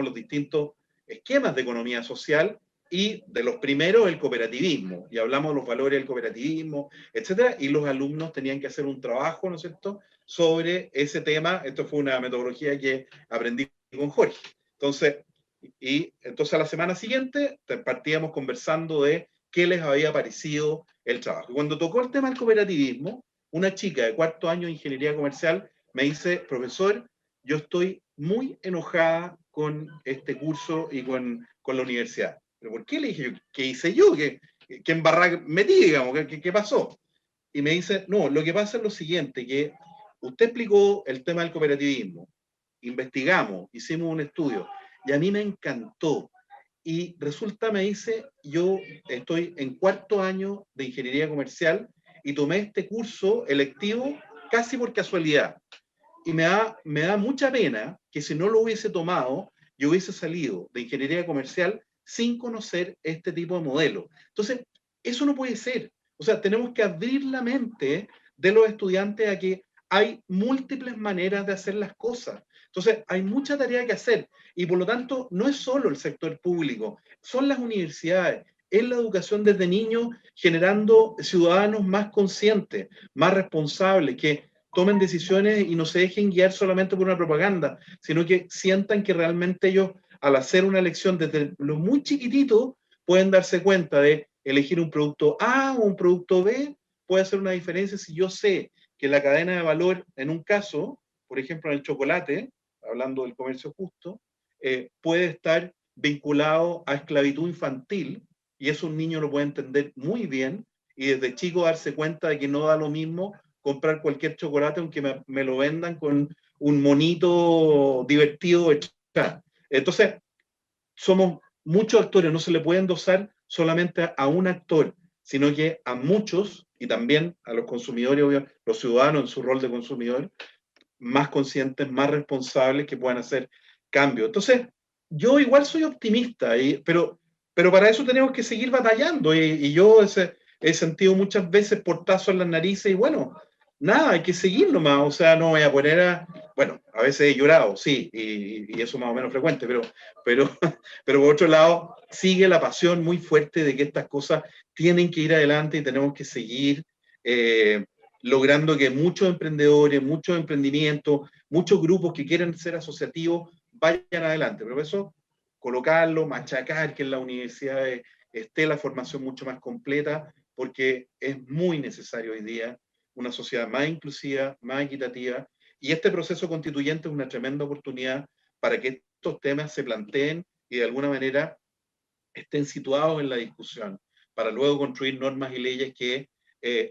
S4: los distintos esquemas de economía social, y de los primeros el cooperativismo, y hablamos de los valores del cooperativismo, etcétera, y los alumnos tenían que hacer un trabajo, ¿no es cierto?, sobre ese tema. Esto fue una metodología que aprendí con Jorge. Entonces a la semana siguiente partíamos conversando de qué les había parecido el trabajo. Y cuando tocó el tema del cooperativismo, una chica de 4º año de ingeniería comercial me dice: profesor, yo estoy muy enojada con este curso y con la universidad. ¿Pero por qué? Le dije yo, ¿qué hice yo? ¿Qué embarrada metí, digamos? ¿Qué pasó? Y me dice: no, lo que pasa es lo siguiente, que usted explicó el tema del cooperativismo, investigamos, hicimos un estudio, y a mí me encantó. Y resulta, me dice, yo estoy en 4º año de ingeniería comercial y tomé este curso electivo casi por casualidad. Y me da mucha pena que si no lo hubiese tomado, yo hubiese salido de ingeniería comercial sin conocer este tipo de modelo. Entonces, eso no puede ser. O sea, tenemos que abrir la mente de los estudiantes a que hay múltiples maneras de hacer las cosas. Entonces, hay mucha tarea que hacer, y por lo tanto, no es solo el sector público, son las universidades, es la educación desde niños, generando ciudadanos más conscientes, más responsables, que tomen decisiones y no se dejen guiar solamente por una propaganda, sino que sientan que realmente ellos, al hacer una elección desde los muy chiquititos, pueden darse cuenta de elegir un producto A o un producto B, puede hacer una diferencia. Si yo sé que la cadena de valor, en un caso, por ejemplo en el chocolate, hablando del comercio justo, puede estar vinculado a esclavitud infantil, y eso un niño lo puede entender muy bien, y desde chico darse cuenta de que no da lo mismo comprar cualquier chocolate aunque me lo vendan con un monito divertido. Entonces, somos muchos actores, no se le puede endosar solamente a un actor, sino que a muchos, y también a los consumidores, los ciudadanos en su rol de consumidor, más conscientes, más responsables, que puedan hacer cambios. Entonces, yo igual soy optimista, pero para eso tenemos que seguir batallando, y yo he sentido muchas veces portazos en las narices, y bueno, nada, hay que seguir nomás. O sea, no voy a poner bueno, a veces he llorado, sí, y eso más o menos frecuente, pero por otro lado, sigue la pasión muy fuerte de que estas cosas tienen que ir adelante, y tenemos que seguir logrando que muchos emprendedores, muchos emprendimientos, muchos grupos que quieren ser asociativos vayan adelante. Pero eso, colocarlo, machacar que en la universidad esté la formación mucho más completa, porque es muy necesario hoy día una sociedad más inclusiva, más equitativa, y este proceso constituyente es una tremenda oportunidad para que estos temas se planteen y de alguna manera estén situados en la discusión, para luego construir normas y leyes que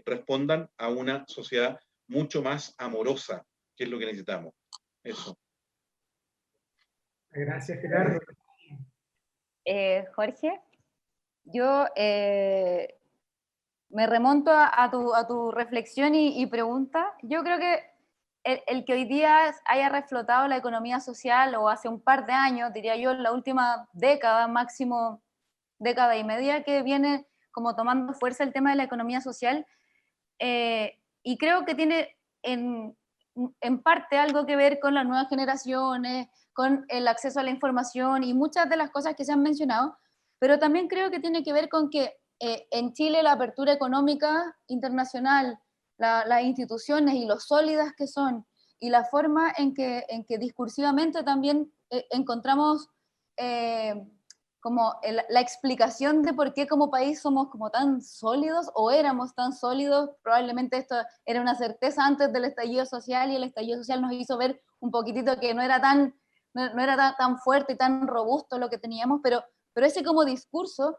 S4: respondan a una sociedad mucho más amorosa, que es lo que necesitamos. Eso.
S2: Gracias, Gerardo.
S5: Jorge, yo me remonto a tu reflexión y pregunta. Yo creo que el que hoy día haya reflotado la economía social, o hace un par de años, diría yo, en la última década, máximo década y media, que viene como tomando fuerza el tema de la economía social, y creo que tiene en parte algo que ver con las nuevas generaciones, con el acceso a la información y muchas de las cosas que se han mencionado, pero también creo que tiene que ver con que en Chile la apertura económica internacional, las instituciones y lo sólidas que son, y la forma en que discursivamente también encontramos como la explicación de por qué como país somos como tan sólidos, o éramos tan sólidos. Probablemente esto era una certeza antes del estallido social, y el estallido social nos hizo ver un poquitito que no era tan fuerte y tan robusto lo que teníamos, pero ese como discurso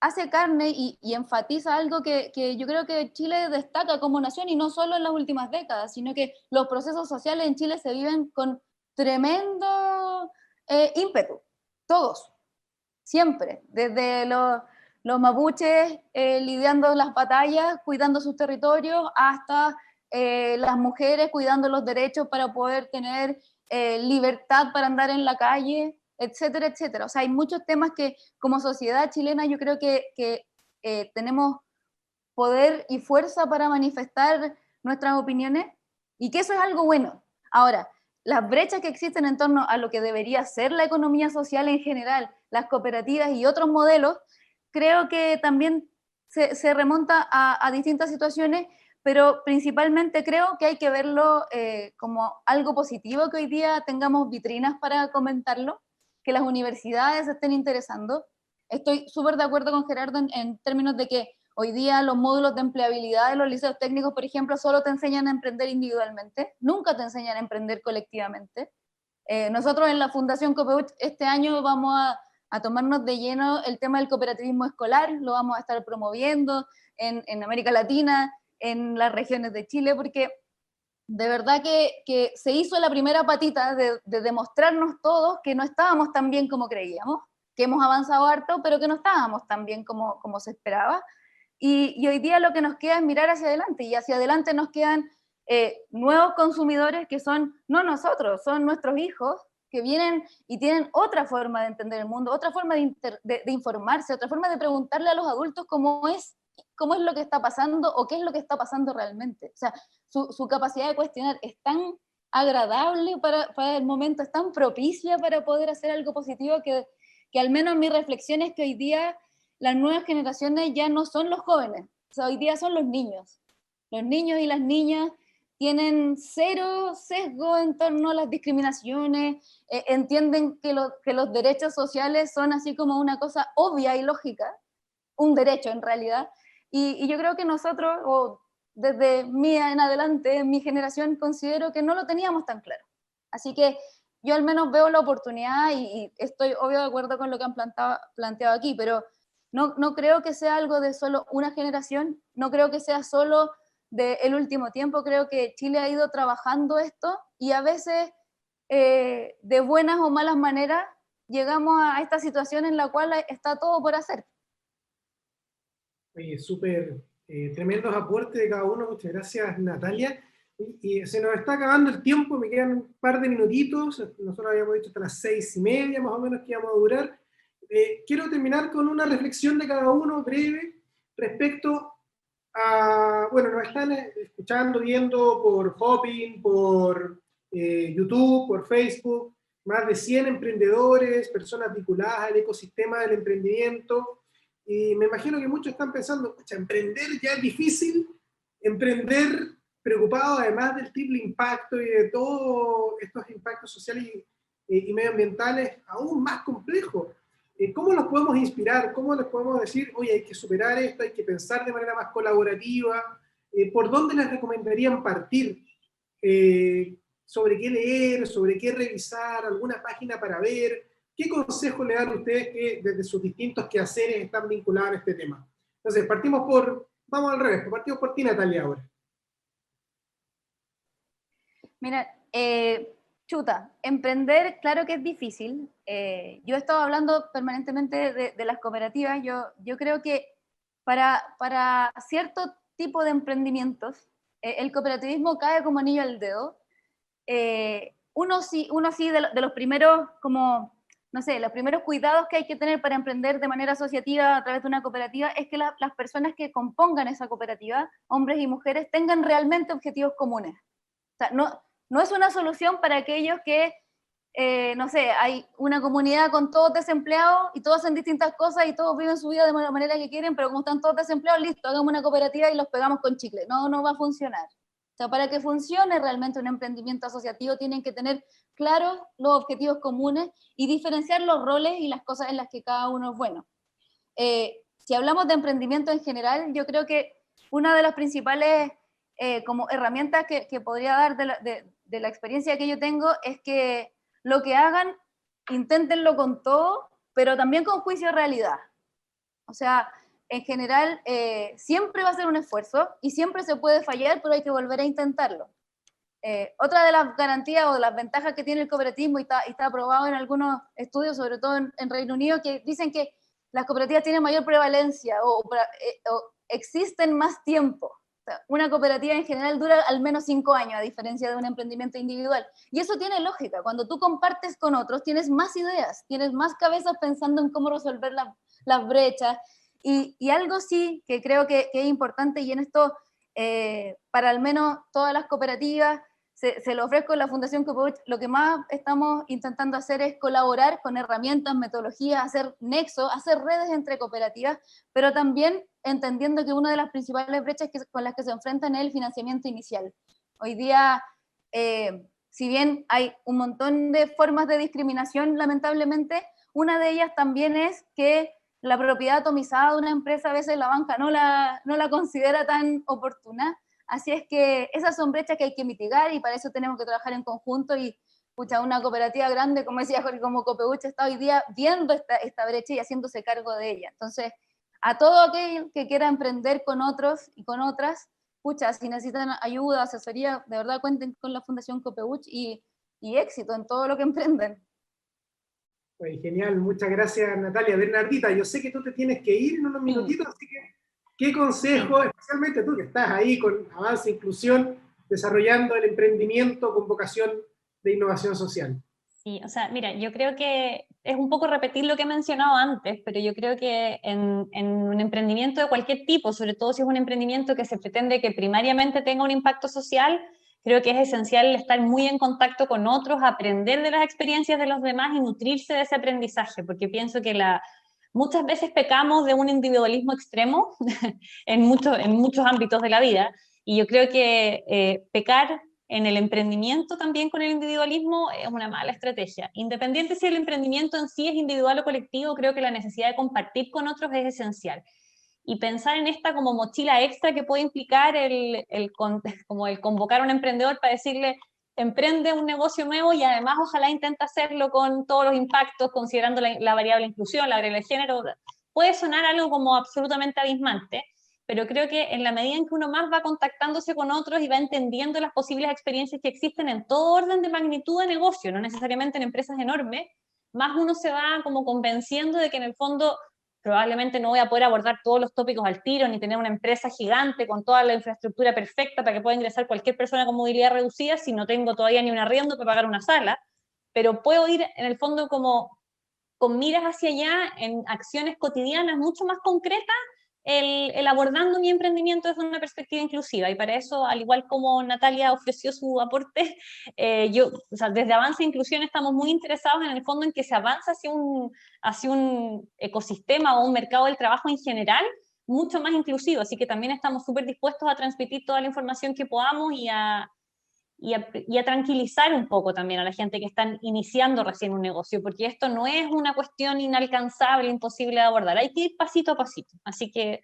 S5: hace carne y enfatiza algo que yo creo que Chile destaca como nación, y no solo en las últimas décadas, sino que los procesos sociales en Chile se viven con tremendo ímpetu. Todos, siempre, desde los mapuches lidiando las batallas, cuidando sus territorios, hasta las mujeres cuidando los derechos para poder tener libertad para andar en la calle, etcétera, etcétera. O sea, hay muchos temas que como sociedad chilena yo creo que tenemos poder y fuerza para manifestar nuestras opiniones y que eso es algo bueno. Ahora, las brechas que existen en torno a lo que debería ser la economía social en general, las cooperativas y otros modelos, creo que también se remonta a distintas situaciones, pero principalmente creo que hay que verlo como algo positivo, que hoy día tengamos vitrinas para comentarlo, que las universidades se estén interesando. Estoy súper de acuerdo con Gerardo en términos de que hoy día los módulos de empleabilidad de los liceos técnicos, por ejemplo, solo te enseñan a emprender individualmente, nunca te enseñan a emprender colectivamente. Nosotros en la Fundación Copeuch este año vamos a tomarnos de lleno el tema del cooperativismo escolar, lo vamos a estar promoviendo en América Latina, en las regiones de Chile, porque de verdad que se hizo la primera patita de demostrarnos todos que no estábamos tan bien como creíamos, que hemos avanzado harto, pero que no estábamos tan bien como se esperaba. Y hoy día lo que nos queda es mirar hacia adelante, y hacia adelante nos quedan nuevos consumidores que son, no nosotros, son nuestros hijos, que vienen y tienen otra forma de entender el mundo, otra forma de informarse, otra forma de preguntarle a los adultos cómo es lo que está pasando o qué es lo que está pasando realmente. O sea, su capacidad de cuestionar es tan agradable para el momento, es tan propicia para poder hacer algo positivo que al menos mi reflexión es que hoy día las nuevas generaciones ya no son los jóvenes, o sea, hoy día son los niños. Los niños y las niñas tienen cero sesgo en torno a las discriminaciones, entienden que los derechos sociales son así como una cosa obvia y lógica, un derecho en realidad, y yo creo que nosotros, o desde mí en adelante, mi generación, considero que no lo teníamos tan claro. Así que yo al menos veo la oportunidad y estoy obvio de acuerdo con lo que han planteado aquí, pero no creo que sea algo de solo una generación, no creo que sea solo del último tiempo, creo que Chile ha ido trabajando esto y a veces de buenas o malas maneras llegamos a esta situación en la cual está todo por hacer.
S2: Súper tremendos aportes de cada uno, muchas gracias Natalia. Y se nos está acabando el tiempo, me quedan un par de minutitos, nosotros habíamos dicho hasta las 6:30 más o menos que íbamos a durar. Quiero terminar con una reflexión de cada uno breve respecto a, bueno, nos están escuchando, viendo por Hopin, por YouTube, por Facebook, más de 100 emprendedores, personas vinculadas al ecosistema del emprendimiento, y me imagino que muchos están pensando, emprender ya es difícil, emprender preocupado además del triple impacto y de todos estos impactos sociales y medioambientales aún más complejos. ¿Cómo los podemos inspirar? ¿Cómo les podemos decir, oye, hay que superar esto, hay que pensar de manera más colaborativa? ¿Por dónde les recomendarían partir? ¿Sobre qué leer? ¿Sobre qué revisar? ¿Alguna página para ver? ¿Qué consejo le dan a ustedes que desde sus distintos quehaceres están vinculados a este tema? Entonces, vamos al revés, partimos por ti, Natalia, ahora.
S5: Mira, emprender, claro que es difícil. Yo he estado hablando permanentemente de las cooperativas. Yo creo que para cierto tipo de emprendimientos, el cooperativismo cae como anillo al dedo. Uno sí de los primeros, como, no sé, los primeros cuidados que hay que tener para emprender de manera asociativa a través de una cooperativa es que las personas que compongan esa cooperativa, hombres y mujeres, tengan realmente objetivos comunes. O sea, no es una solución para aquellos que, no sé, hay una comunidad con todos desempleados y todos hacen distintas cosas y todos viven su vida de la manera que quieren, pero como están todos desempleados, listo, hagamos una cooperativa y los pegamos con chicle. No va a funcionar. O sea, para que funcione realmente un emprendimiento asociativo tienen que tener claros los objetivos comunes y diferenciar los roles y las cosas en las que cada uno es bueno. Si hablamos de emprendimiento en general, yo creo que una de las principales como herramientas que podría dar de la experiencia que yo tengo es que lo que hagan, inténtenlo con todo, pero también con juicio de realidad. O sea, en general, siempre va a ser un esfuerzo y siempre se puede fallar, pero hay que volver a intentarlo. Otra de las garantías o de las ventajas que tiene el cooperativismo, y está aprobado en algunos estudios, sobre todo en Reino Unido, que dicen que las cooperativas tienen mayor prevalencia o existen más tiempo. una cooperativa en general dura al menos 5 años, a diferencia de un emprendimiento individual. Y eso tiene lógica. Cuando tú compartes con otros, tienes más ideas, tienes más cabezas pensando en cómo resolver las brechas. Y algo sí que creo que es importante, y en esto, para al menos todas las cooperativas, se lo ofrezco a la Fundación Copeuch, lo que más estamos intentando hacer es colaborar con herramientas, metodologías, hacer nexos, hacer redes entre cooperativas, pero también entendiendo que una de las principales brechas con las que se enfrentan es el financiamiento inicial. Hoy día, si bien hay un montón de formas de discriminación, lamentablemente, una de ellas también es que la propiedad atomizada de una empresa a veces la banca no la considera tan oportuna. Así es que esas son brechas que hay que mitigar y para eso tenemos que trabajar en conjunto y pucha, una cooperativa grande, como decía Jorge, como Copeuch, está hoy día viendo esta brecha y haciéndose cargo de ella. Entonces, a todo aquel que quiera emprender con otros y con otras, pucha, si necesitan ayuda, asesoría, de verdad cuenten con la Fundación Copeuch y éxito en todo lo que emprenden.
S2: Oye, genial, muchas gracias Natalia. Bernardita, yo sé que tú te tienes que ir en unos minutitos, así que ¿qué consejo, especialmente tú que estás ahí con Avanza Inclusión, desarrollando el emprendimiento con vocación de innovación social?
S3: Sí, o sea, mira, yo creo que es un poco repetir lo que he mencionado antes, pero yo creo que en un emprendimiento de cualquier tipo, sobre todo si es un emprendimiento que se pretende que primariamente tenga un impacto social, creo que es esencial estar muy en contacto con otros, aprender de las experiencias de los demás y nutrirse de ese aprendizaje, porque pienso que muchas veces pecamos de un individualismo extremo en muchos ámbitos de la vida, y yo creo que pecar en el emprendimiento también con el individualismo es una mala estrategia. Independiente si el emprendimiento en sí es individual o colectivo, creo que la necesidad de compartir con otros es esencial. Y pensar en esta como mochila extra que puede implicar como el convocar a un emprendedor para decirle, emprende un negocio nuevo y además ojalá intenta hacerlo con todos los impactos, considerando la variable inclusión, la variable de género, puede sonar algo como absolutamente abismante, pero creo que en la medida en que uno más va contactándose con otros y va entendiendo las posibles experiencias que existen en todo orden de magnitud de negocio, no necesariamente en empresas enormes, más uno se va como convenciendo de que en el fondo probablemente no voy a poder abordar todos los tópicos al tiro, ni tener una empresa gigante con toda la infraestructura perfecta para que pueda ingresar cualquier persona con movilidad reducida si no tengo todavía ni un arriendo para pagar una sala, pero puedo ir en el fondo como con miras hacia allá en acciones cotidianas mucho más concretas, el abordando mi emprendimiento desde una perspectiva inclusiva, y para eso, al igual como Natalia ofreció su aporte, o sea, desde Avanza e Inclusión estamos muy interesados en el fondo en que se avance hacia un ecosistema o un mercado del trabajo en general mucho más inclusivo, así que también estamos súper dispuestos a transmitir toda la información que podamos y a tranquilizar un poco también a la gente que están iniciando recién un negocio, porque esto no es una cuestión inalcanzable, imposible de abordar, hay que ir pasito a pasito. Así que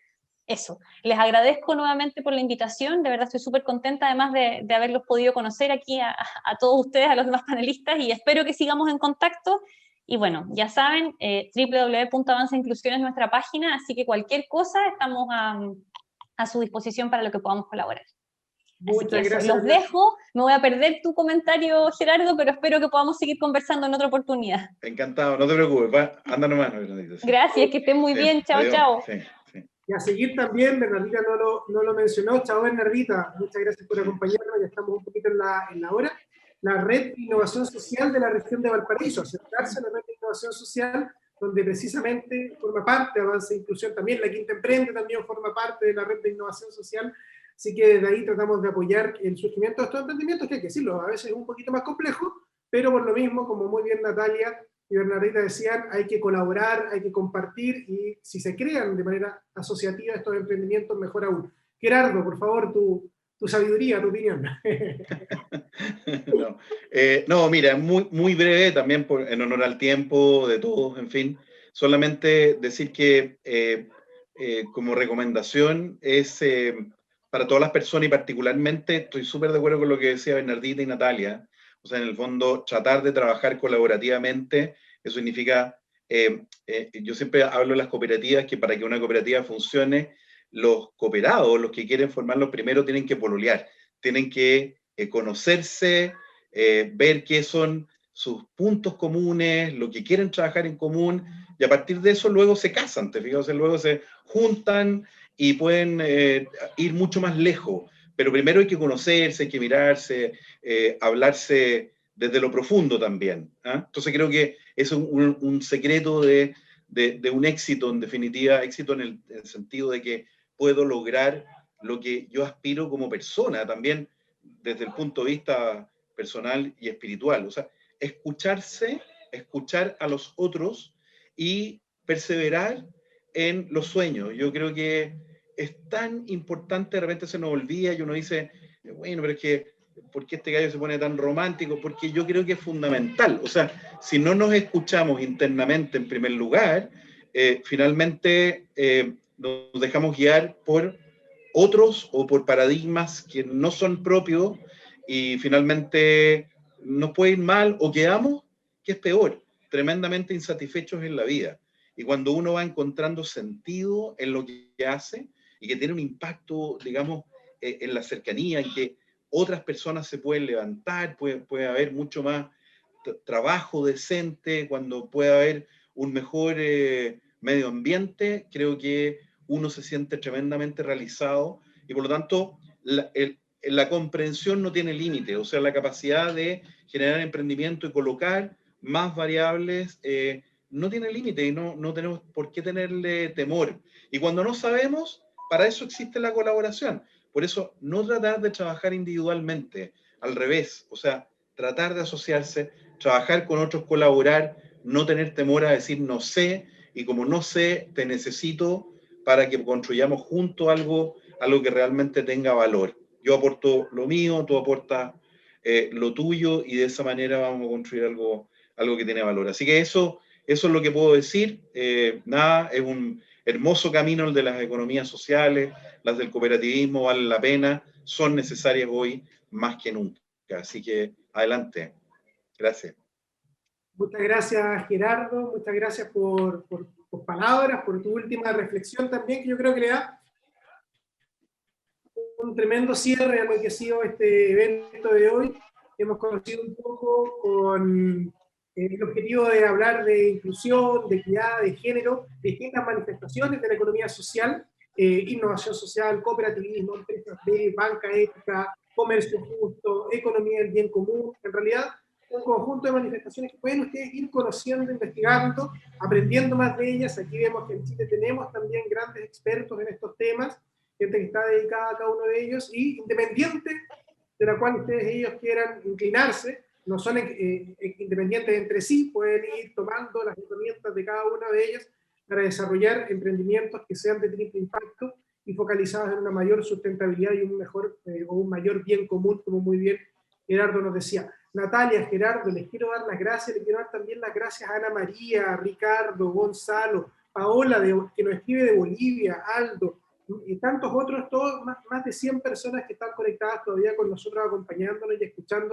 S3: eso, les agradezco nuevamente por la invitación, de verdad estoy súper contenta además de haberlos podido conocer aquí a todos ustedes, a los demás panelistas, y espero que sigamos en contacto. Y bueno, ya saben, www.avanzainclusión es nuestra página, así que cualquier cosa estamos a su disposición para lo que podamos colaborar.
S2: Muchas gracias.
S3: Los dejo, me voy a perder tu comentario, Gerardo, pero espero que podamos seguir conversando en otra oportunidad.
S4: Encantado, no te preocupes, anda nomás.
S3: Gracias, que estén muy bien, chao,
S4: adiós.
S3: chao.
S4: Sí, sí.
S2: Y a seguir también, Bernardita no lo mencionó, chao Bernardita, muchas gracias por acompañarnos, ya estamos un poquito en la hora. La Red de Innovación Social de la región de Valparaíso, acercarse a la Red de Innovación Social, donde precisamente forma parte Avanza e Inclusión, también la Quinta Emprende también forma parte de la Red de Innovación Social. Así que desde ahí tratamos de apoyar el surgimiento de estos emprendimientos, que hay que decirlo, a veces es un poquito más complejo, pero por lo mismo, como muy bien Natalia y Bernardita decían, hay que colaborar, hay que compartir, y si se crean de manera asociativa estos emprendimientos, mejor aún. Gerardo, por favor, tu sabiduría, tu opinión.
S4: No, mira, muy breve, también en honor al tiempo de todos, en fin, solamente decir que como recomendación es... para todas las personas y particularmente estoy súper de acuerdo con lo que decía Bernardita y Natalia, o sea, en el fondo tratar de trabajar colaborativamente, eso significa, yo siempre hablo de las cooperativas, que para que una cooperativa funcione, los cooperados, los que quieren formarlos primero, tienen que pololear, tienen que conocerse, ver qué son sus puntos comunes, lo que quieren trabajar en común, y a partir de eso luego se casan, ¿te fijas? O sea, luego se juntan y pueden ir mucho más lejos. Pero primero hay que conocerse, hay que mirarse, hablarse desde lo profundo también. Entonces creo que es un secreto de un éxito, en definitiva, éxito en el sentido de que puedo lograr lo que yo aspiro como persona, también desde el punto de vista personal y espiritual. O sea, escucharse, escuchar a los otros y perseverar en los sueños. Yo creo que es tan importante, de repente se nos olvida y uno dice, bueno, pero es que, ¿por qué este gallo se pone tan romántico? Porque yo creo que es fundamental. O sea, si no nos escuchamos internamente en primer lugar, finalmente nos dejamos guiar por otros o por paradigmas que no son propios y finalmente nos puede ir mal o quedamos, que es peor, tremendamente insatisfechos en la vida. Y cuando uno va encontrando sentido en lo que hace y que tiene un impacto, digamos, en la cercanía, en que otras personas se pueden levantar, puede haber mucho más trabajo decente, cuando puede haber un mejor medio ambiente, creo que uno se siente tremendamente realizado y por lo tanto la comprensión no tiene límite, o sea, la capacidad de generar emprendimiento y colocar más variables no tiene límite y no tenemos por qué tenerle temor. Y cuando no sabemos, para eso existe la colaboración. Por eso, no tratar de trabajar individualmente, al revés, o sea, tratar de asociarse, trabajar con otros, colaborar, no tener temor a decir no sé, y como no sé, te necesito para que construyamos juntos algo que realmente tenga valor. Yo aporto lo mío, tú aportas lo tuyo, y de esa manera vamos a construir algo que tiene valor. Así que eso es lo que puedo decir. Nada, es un hermoso camino el de las economías sociales, las del cooperativismo valen la pena, son necesarias hoy más que nunca. Así que adelante. Gracias.
S2: Muchas gracias, Gerardo. Muchas gracias por tus palabras, por tu última reflexión también, que yo creo que le da un tremendo cierre a lo que ha sido este evento de hoy. Hemos conocido un poco con el objetivo de hablar de inclusión, de equidad, de género, distintas manifestaciones de la economía social, innovación social, cooperativismo, empresas de banca ética, comercio justo, economía del bien común. En realidad, un conjunto de manifestaciones que pueden ustedes ir conociendo, investigando, aprendiendo más de ellas. Aquí vemos que en Chile tenemos también grandes expertos en estos temas, gente que está dedicada a cada uno de ellos, y independiente de la cual ellos quieran inclinarse, no son independientes entre sí, pueden ir tomando las herramientas de cada una de ellas para desarrollar emprendimientos que sean de triple impacto y focalizados en una mayor sustentabilidad y un mejor o un mayor bien común, como muy bien Gerardo nos decía. Natalia, Gerardo, les quiero dar las gracias, les quiero dar también las gracias a Ana María, a Ricardo, Gonzalo, Paola, que nos escribe de Bolivia, Aldo, y tantos otros, todos, más de 100 personas que están conectadas todavía con nosotros, acompañándonos y escuchándonos.